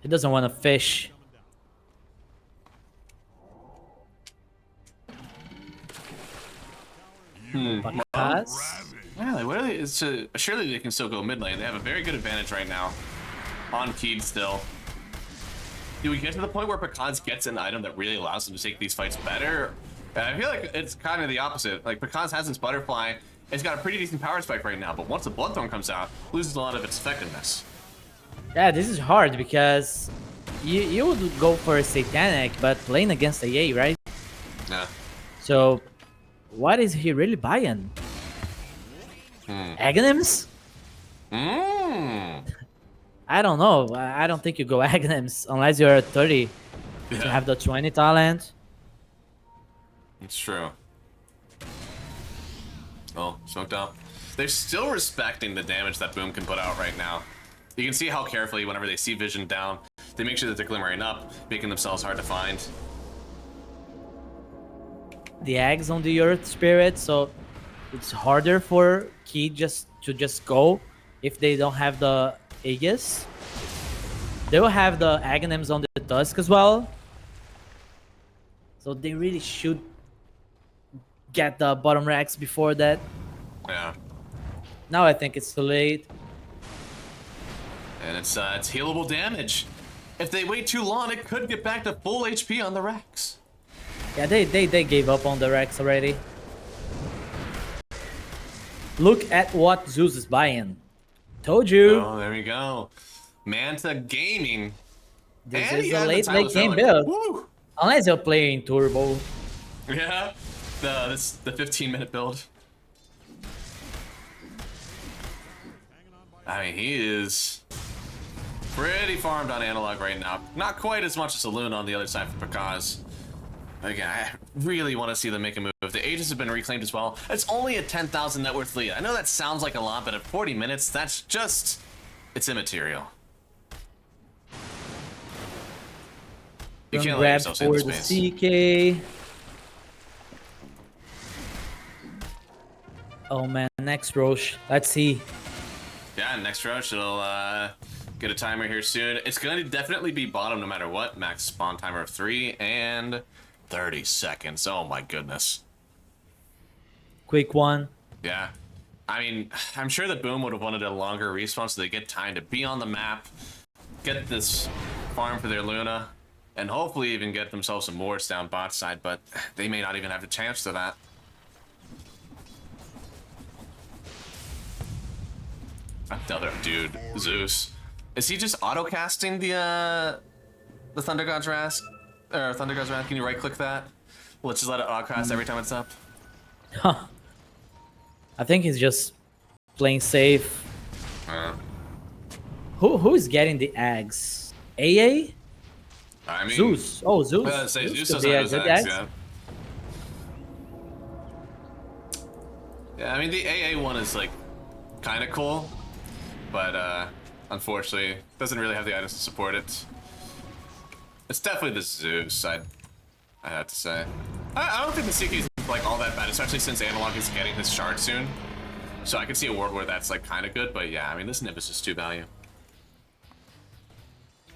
He doesn't want to fish. Because Yeah, what are they? Surely they can still go mid lane. They have a very good advantage right now. On Keed still. Do we get to the point where Pecans gets an item that really allows them to take these fights better? I feel like it's kind of the opposite. Like, Pecans has its Butterfly. It's got a pretty decent power spike right now, but once the Bloodthorn comes out, it loses a lot of its effectiveness. yeah, this is hard because you would go for a Satanic, but playing against AA, right? Yeah. So, what is he really buying? Aghanims? I don't know. I don't think you go Aghanims unless you're at 30 to have the 20 talent. It's true. Oh, smoked up. They're still respecting the damage that Boom can put out right now. You can see how carefully, whenever they see vision down, they make sure that they're glimmering up, making themselves hard to find. The eggs on the Earth Spirit, so it's harder for Key to just go if they don't have the Aegis. They will have the Aghanims on the Tusk as well. So they really should get the bottom racks before that. Yeah. Now I think it's too late. And it's healable damage. If they wait too long, it could get back to full HP on the racks. Yeah, they gave up on the racks already. Look at what Zeus is buying. Told you. Oh, there we go. Manta Gaming. This And is he a has the late timeless game relic. build. Woo! Unless you're playing Turbo. Yeah. The 15-minute build. I mean, he is pretty farmed on Analog right now. Not quite as much as Saloon on the other side for Pakaz. Again, I really want to see them make a move. The Aegis have been reclaimed as well. It's only a 10,000 net worth lead. I know that sounds like a lot, but at 40 minutes, that's just... it's immaterial. You can't let Grab yourself save for the the space. CK. Oh man, next Roche. Let's see. Yeah, next rush, it'll get a timer here soon. It's going to definitely be bottom no matter what. Max spawn timer of 3 and 30 seconds. Oh my goodness. Quick one. Yeah. I mean, I'm sure that Boom would have wanted a longer respawn so they get time to be on the map, get this farm for their Luna, and hopefully even get themselves some wards down bot side, but they may not even have the chance to that. Another dude, Zeus. Is he just auto-casting the Thunder God's Wrath? Or Thunder God's Wrath, can you right-click that? Let's just let it auto-cast every time it's up. Huh. I think he's just playing safe. Who is getting the eggs? AA? I mean... Zeus. Oh, Zeus. Say, Zeus could doesn't be have a his good eggs, egg. yeah. Yeah, I mean, the AA one is, like, kind of cool. But, unfortunately, doesn't really have the items to support it. It's definitely the Zeus, I have to say. I don't think the CK is, like, all that bad, especially since Analog is getting his shard soon. So I can see a world where that's, like, kind of good, but yeah, I mean, this Nimbus is 2 value.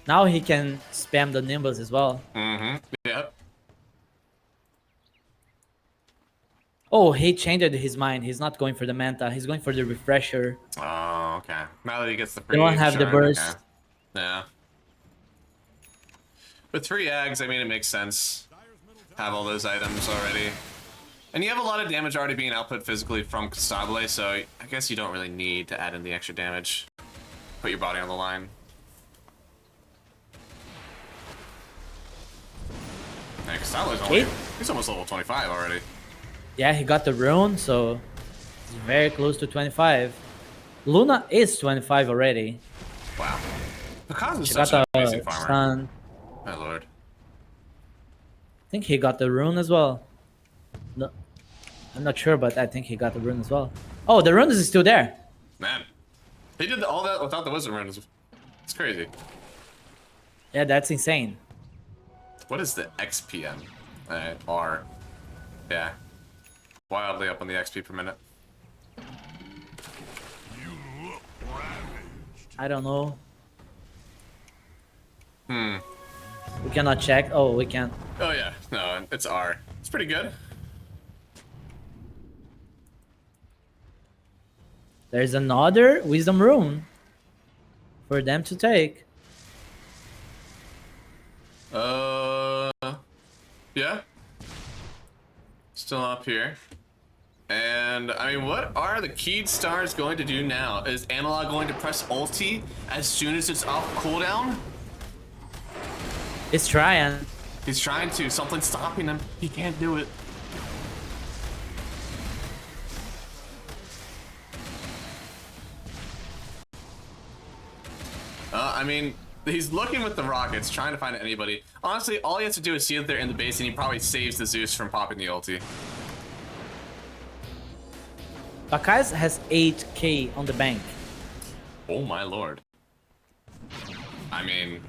Now he can spam the Nimbus as well. Mm-hmm, yep. Oh, he changed his mind. He's not going for the Manta. He's going for the Refresher. Oh, okay. Now that he gets the free They won't have the shard, burst. okay. Yeah. With 3 Ags, I mean, it makes sense. Have all those items already. And you have a lot of damage already being output physically from Costable, so I guess you don't really need to add in the extra damage. Put your body on the line. Yeah, Costable's only... he's almost level 25 already. Yeah, he got the rune, so he's very close to 25. Luna is 25 already. Wow. Pakaz is She such got an the amazing farmer. sun. My lord. I think he got the rune as well. No, I'm not sure, but I think he got the rune as well. Oh, the rune is still there. Man. He did all that without the wizard runes. It's crazy. Yeah, that's insane. What is the XPM? R. Yeah. Wildly up on the XP per minute. I don't know. Hmm. We cannot check. Oh, we can. Oh yeah. No, it's R. It's pretty good. There's another wisdom rune for them to take. Yeah. Still up here. And, I mean, what are the keyed stars going to do now? Is Analog going to press ulti as soon as it's off cooldown? He's trying. He's trying to. Something's stopping him. He can't do it. I mean, he's looking with the rockets, trying to find anybody. Honestly, all he has to do is see that they're in the base, and he probably saves the Zeus from popping the ulti. Pakaz has 8k on the bank. Oh my lord. I mean,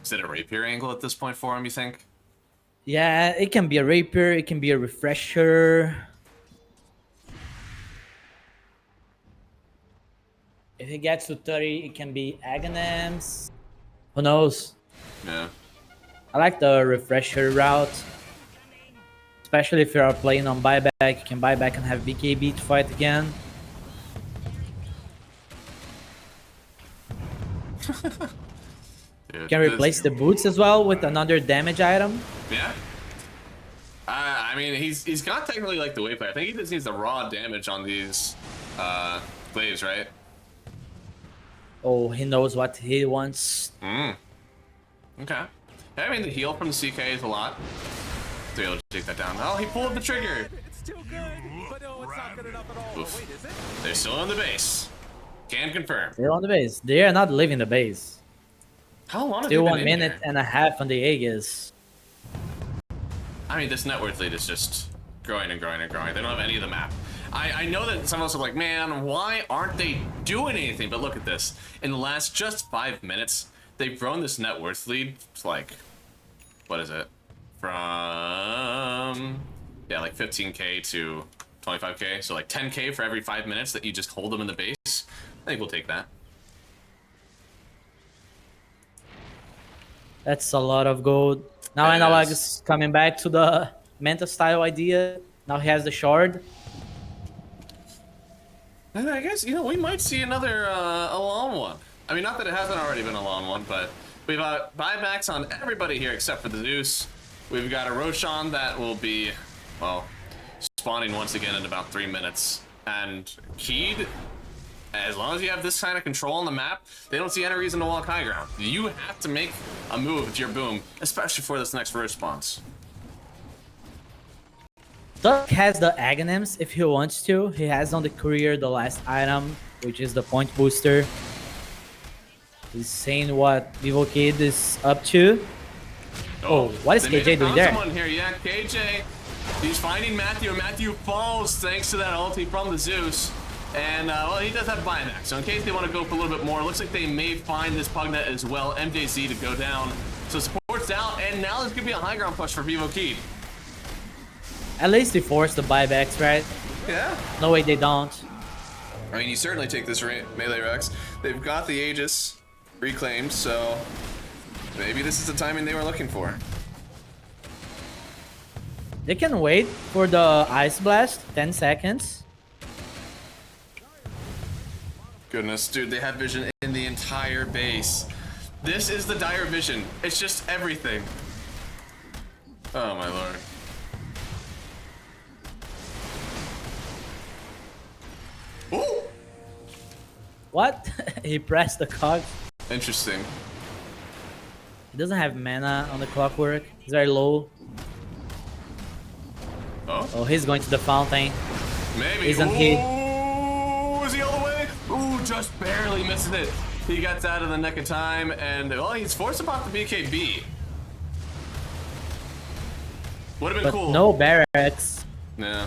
is it a rapier angle at this point for him, you think? Yeah, it can be a rapier, it can be a refresher. If he gets to 30, it can be Aghanims. Who knows? Yeah. I like the refresher route. Especially if you are playing on buyback, you can buy back and have BKB to fight again. Dude, You can replace the boots as well with another damage item. Yeah. I mean, he's got technically like the wayplay. I think he just needs the raw damage on these glaives, right? Oh, he knows what he wants. Okay. I mean, the heal from the CK is a lot. To be able to take that down. Oh, he pulled the trigger. It's too good, but no, it's not good enough at all. Oof. Wait, is it? They're still on the base. Can confirm. They're on the base. They are not leaving the base. How long have Still they been 1 in minute here? and a half on the Aegis. I mean, this net worth lead is just growing and growing and growing. They don't have any of the map. I know that some of us are like, man, why aren't they doing anything? But look at this. In the last just 5 minutes, they've grown this net worth lead to like, what is it? From, yeah, like 15K to 25K. So like 10K for every 5 minutes that you just hold them in the base. I think we'll take that. That's a lot of gold. Now It Analog is. is coming back to the Manta style idea. Now he has the shard. And I guess, you know, we might see another a long one. I mean, not that it hasn't already been a long one, but we've got buybacks on everybody here except for the Zeus. We've got a Roshan that will be, well, spawning once again in about 3 minutes. And Keed, as long as you have this kind of control on the map, they don't see any reason to walk high ground. You have to make a move with your boom, especially for this next response. Duck has the Aghanims if he wants to. He has on the courier the last item, which is the point booster. He's saying what Vivo Kid is up to. Oh, what is they may KJ have doing found there? Someone here, yeah, KJ. He's finding Matthew, and Matthew falls thanks to that ulti from the Zeus. And, well, he does have buyback, so in case they want to go for a little bit more, looks like they may find this Pugnet as well, MJZ to go down. So support's out, and now there's going to be a high ground push for Vivo Key. At least they force the buybacks, right? Yeah. No way they don't. I mean, you certainly take this melee Rex. They've got the Aegis reclaimed, so maybe this is the timing they were looking for. They can wait for the Ice Blast, 10 seconds. Goodness, dude, they have vision in the entire base. This is the dire vision. It's just everything. Oh my lord. Ooh! What? He pressed the cog. Interesting. He doesn't have mana on the clockwork. He's very low. Oh? Oh, he's going to the fountain. Maybe. Isn't he? Ooh, is he all the way? Ooh, just barely missing it. He gets out of the nick of time, and well, he's forced to pop the BKB. Would have been But cool. no barracks. Yeah.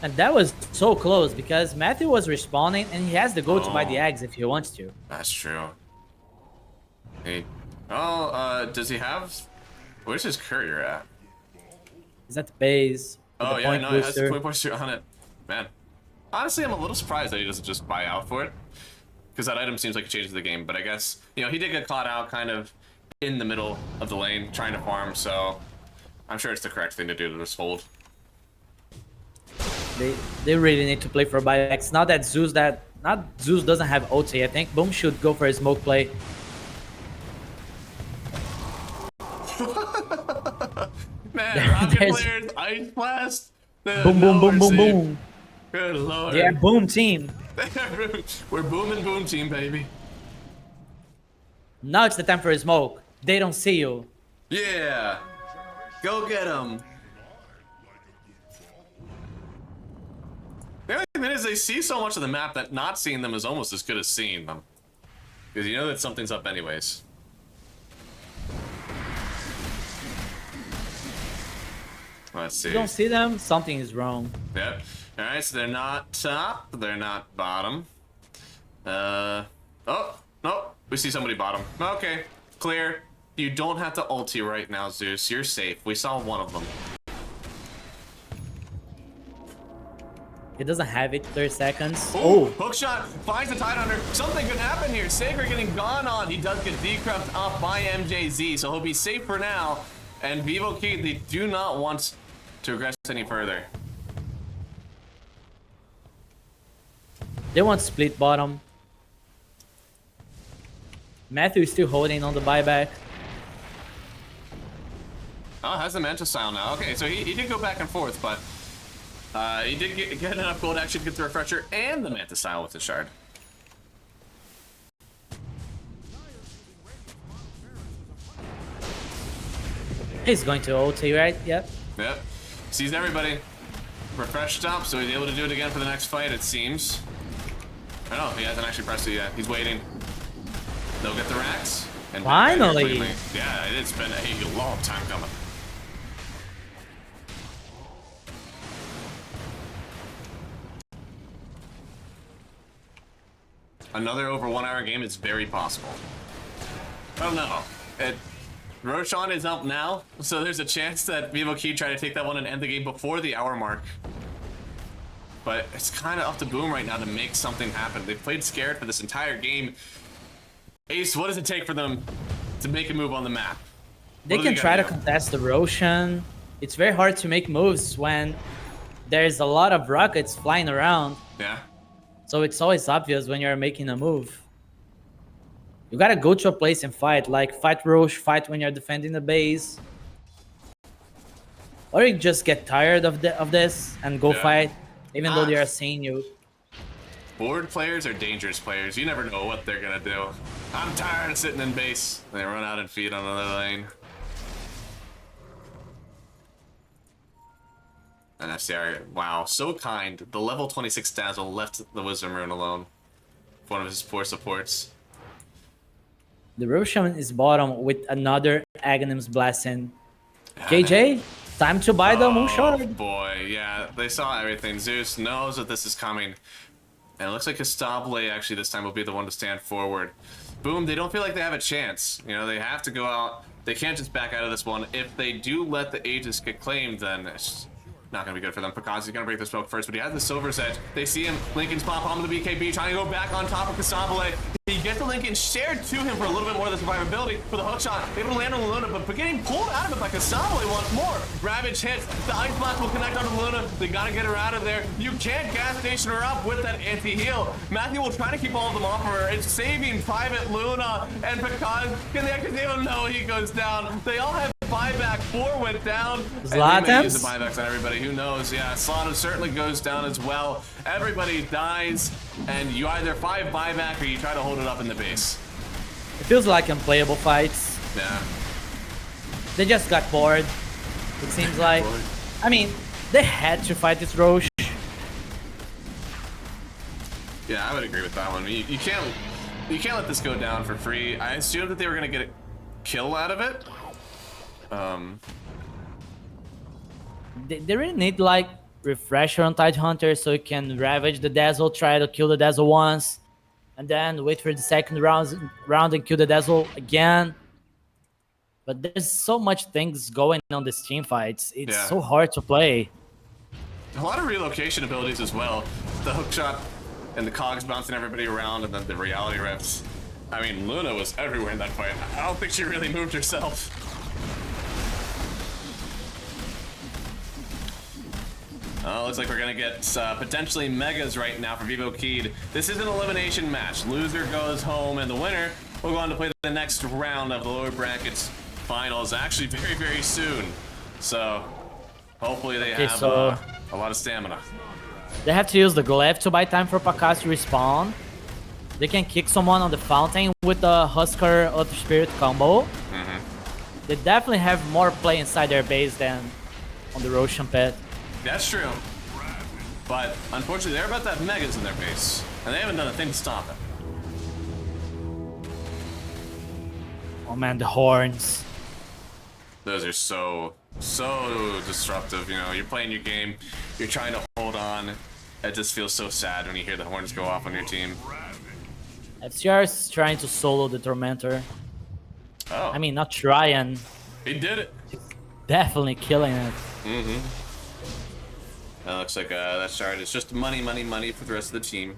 And that was so close because Matthew was respawning and he has the go to buy the Oh. eggs if he wants to. That's true. Hey. Oh, does he have? Where's his courier at? He's at the base. With Oh the yeah, point no, it has booster. the point booster on it. Man, honestly, I'm a little surprised that he doesn't just buy out for it, because that item seems like it changes the game. But I guess he did get caught out kind of in the middle of the lane trying to farm, so I'm sure it's the correct thing to do to just hold. They really need to play for buybacks. Now that Zeus doesn't have ulti, I think Boom should go for a smoke play. Man, Rocket There's- players, Ice Blast. Boom, boom, boom, boom, boom. Good lord. Yeah, Boom team. We're booming boom team, baby. Now it's the time for a smoke. They don't see you. Yeah. Go get him. The only thing is they see so much of the map that not seeing them is almost as good as seeing them. Because you know that something's up anyways. Let's see. You don't see them, something is wrong. Yep. Alright, so they're not top, they're not bottom. Oh, no, we see somebody bottom. Okay, clear. You don't have to ulti right now, Zeus. You're safe. We saw one of them. He doesn't have it, 30 seconds. Ooh, Oh, hook shot finds the Tidehunter. Something could happen here. Sacred getting gone on. He does get decrupt up by MJZ, so he'll be safe for now. And Vivo Key, they do not want to regress any further. They want split bottom. Matthew is still holding on the buyback. Oh, has the Manta Style now. Okay, so he did go back and forth, but he did get enough gold actually to get the Refresher and the Manta Style with the Shard. He's going to ulti, right? Yep. Yep. Sees everybody. Refreshed up, so he's able to do it again for the next fight, it seems. I don't know, he hasn't actually pressed it yet. He's waiting. They'll get the racks. And finally! Yeah, it's been a long time coming. Another over 1 hour game is very possible. I don't know. Roshan is up now, so there's a chance that Vivo Key try to take that one and end the game before the hour mark. But it's kind of up to Boom right now to make something happen. They've played scared for this entire game. Ace, what does it take for them to make a move on the map? They can try to contest the Roshan. It's very hard to make moves when there's a lot of rockets flying around. Yeah. So it's always obvious when you're making a move. You gotta go to a place and fight, like fight Roche, fight when you're defending the base. Or you just get tired of this and go fight, even though they are seeing you. Board players are dangerous players. You never know what they're gonna do. I'm tired of sitting in base. They run out and feed on another lane. And FCR, wow, so kind. The level 26 Dazzle left the Wisdom Rune alone. One of his 4 supports. The Roshan is bottom with another Aghanim's Blessing. KJ, time to buy the Moonshard. Oh boy, yeah, they saw everything. Zeus knows that this is coming. And it looks like Estable actually this time will be the one to stand forward. Boom, they don't feel like they have a chance. You know, they have to go out. They can't just back out of this one. If they do let the Aegis get claimed, then it's not going to be good for them. Pakazi's going to break the smoke first, but he has the Silver's Edge. They see him. Lincoln's pop on the BKB, trying to go back on top of Kasabale. He gets the Lincoln shared to him for a little bit more of the survivability for the hook shot. Able to land on the Luna, but getting pulled out of it by Kasabale once more. Ravage hits. The Ice Blast will connect onto the Luna. They got to get her out of there. You can't gas station her up with that anti-heal. Matthew will try to keep all of them off of her. It's saving Private Luna. And Pakaz, can they actually save him? No, he goes down. They all have buyback. 4 went down. Zlatan use the buybacks on everybody. Who knows? Yeah, Zlatan certainly goes down as well. Everybody dies, and you either 5 buyback or you try to hold it up in the base. It feels like unplayable fights. Yeah. They just got bored. It seems like. I mean, they had to fight this Roche. Yeah, I would agree with that one. You can't let this go down for free. I assumed that they were gonna get a kill out of it. They really need like refresher on Tidehunter so you can ravage the Dazzle, try to kill the Dazzle once, and then wait for the second round and kill the Dazzle again. But there's so much things going on these team fights. It's so hard to play. A lot of relocation abilities as well. The hook shot and the cogs bouncing everybody around, and then the reality rifts. I mean, Luna was everywhere in that fight. I don't think she really moved herself. Looks like we're gonna get potentially megas right now for Vivo Keyed. This is an elimination match. Loser goes home, and the winner will go on to play the next round of the lower brackets finals, actually very, very soon. So hopefully they have a lot of stamina. They have to use the Glaive to buy time for Pakaz to respawn. They can kick someone on the fountain with the Husker Earth Spirit combo. They definitely have more play inside their base than on the Roshan pit. That's true. But unfortunately, they're about to have megas in their base, and they haven't done a thing to stop it. Oh man, the horns. Those are so disruptive. You know, you're playing your game, you're trying to hold on. It just feels so sad when you hear the horns go off on your team. FCR is trying to solo the Tormentor. Oh. I mean, not trying. He did it. Definitely killing it. That looks like that shard is just money, money, money for the rest of the team.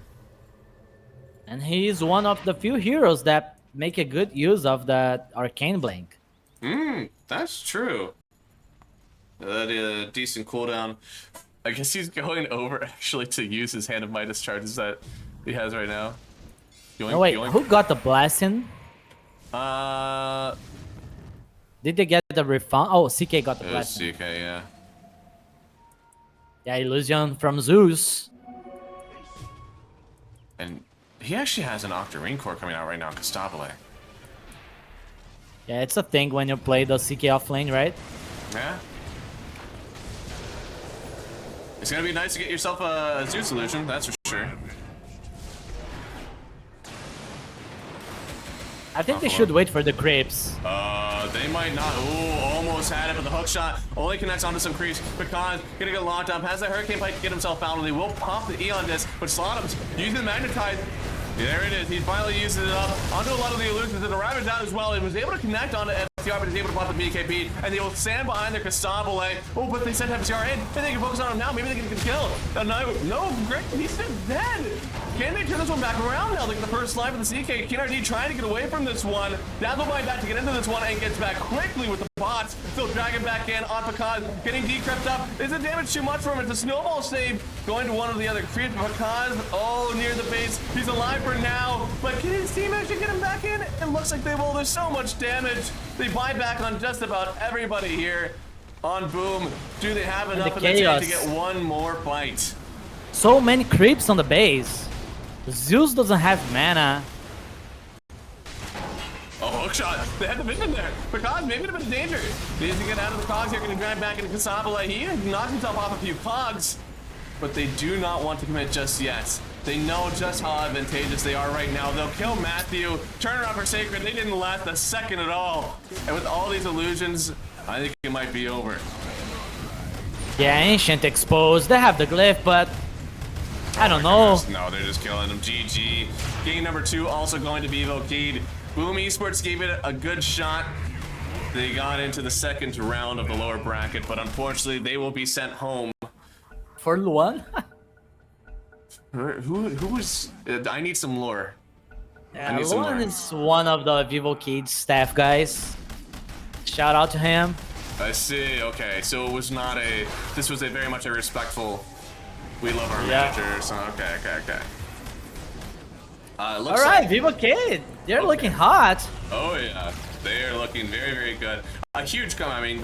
And he's one of the few heroes that make a good use of that Arcane Blink. That's true. Decent cooldown. I guess he's going over actually to use his Hand of Midas charges that he has right now. Yoink, Oh wait, yoink. who got the blessing? Did they get the refund? Oh, CK got the It was blessing. CK, yeah. Yeah, illusion from Zeus. And he actually has an Octarine core coming out right now, Constabile. Yeah, it's a thing when you play the CK off lane, right? Yeah. It's gonna be nice to get yourself a Zeus illusion, that's for sure. I think they should wait for the creeps. They might not. Ooh, almost had it, but the hook shot only connects onto some creeps. Because gonna get locked up, has the Hurricane Pike to get himself out, and he will pop the E on this, but Slotham's using the Magnetize. There it is. He finally uses it up onto a lot of the illusions, and the Ravage out as well. He was able to connect onto FTR, but he's able to pop the BKB, and they will stand behind their Constabile. Oh, but they sent FTR in, and they can focus on him now. Maybe they can get the kill. No, great. He's still dead. Can they turn this one back around now? Look at the first line for the CK. KNRD trying to get away from this one. Dazzle by back to get into this one and gets back quickly with the bots. Still dragging back in on Pakaz. Getting decrypt up. Is the damage too much for him? It's a snowball save. Going to one of the other creeps. Pakaz, oh, near the base. He's alive for now. But can his team actually get him back in? It looks like they will. There's so much damage. They buy back on just about everybody here on Boom. Do they have enough of the tank to get one more fight? So many creeps on the base. Zeus doesn't have mana. Oh, hookshot. They had the vision there. Because maybe a bit of danger. Needs to get out of the cogs here. Going to drive back into Constabile. He knocked himself off a few cogs. But they do not want to commit just yet. They know just how advantageous they are right now. They'll kill Matthew. Turn around for Sacred. They didn't last a second at all. And with all these illusions, I think it might be over. Yeah, Ancient exposed. They have the glyph, but I don't know. No, they're just killing him. GG. Game number 2 also going to be Volcade. Boom Esports gave it a good shot. They got into the second round of the lower bracket, but unfortunately they will be sent home. For Luan? Who was... I need some lore. Yeah, Luan is one of the Vivo Kids staff guys. Shout out to him. I see. Okay, so it was not a... This was a very much a respectful... We love our manager. So okay. All right, Vivo Kid. They're looking hot. Oh yeah, they are looking very, very good. A huge come. I mean,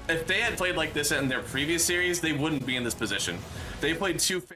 if they had played like this in their previous series, they wouldn't be in this position. They played 2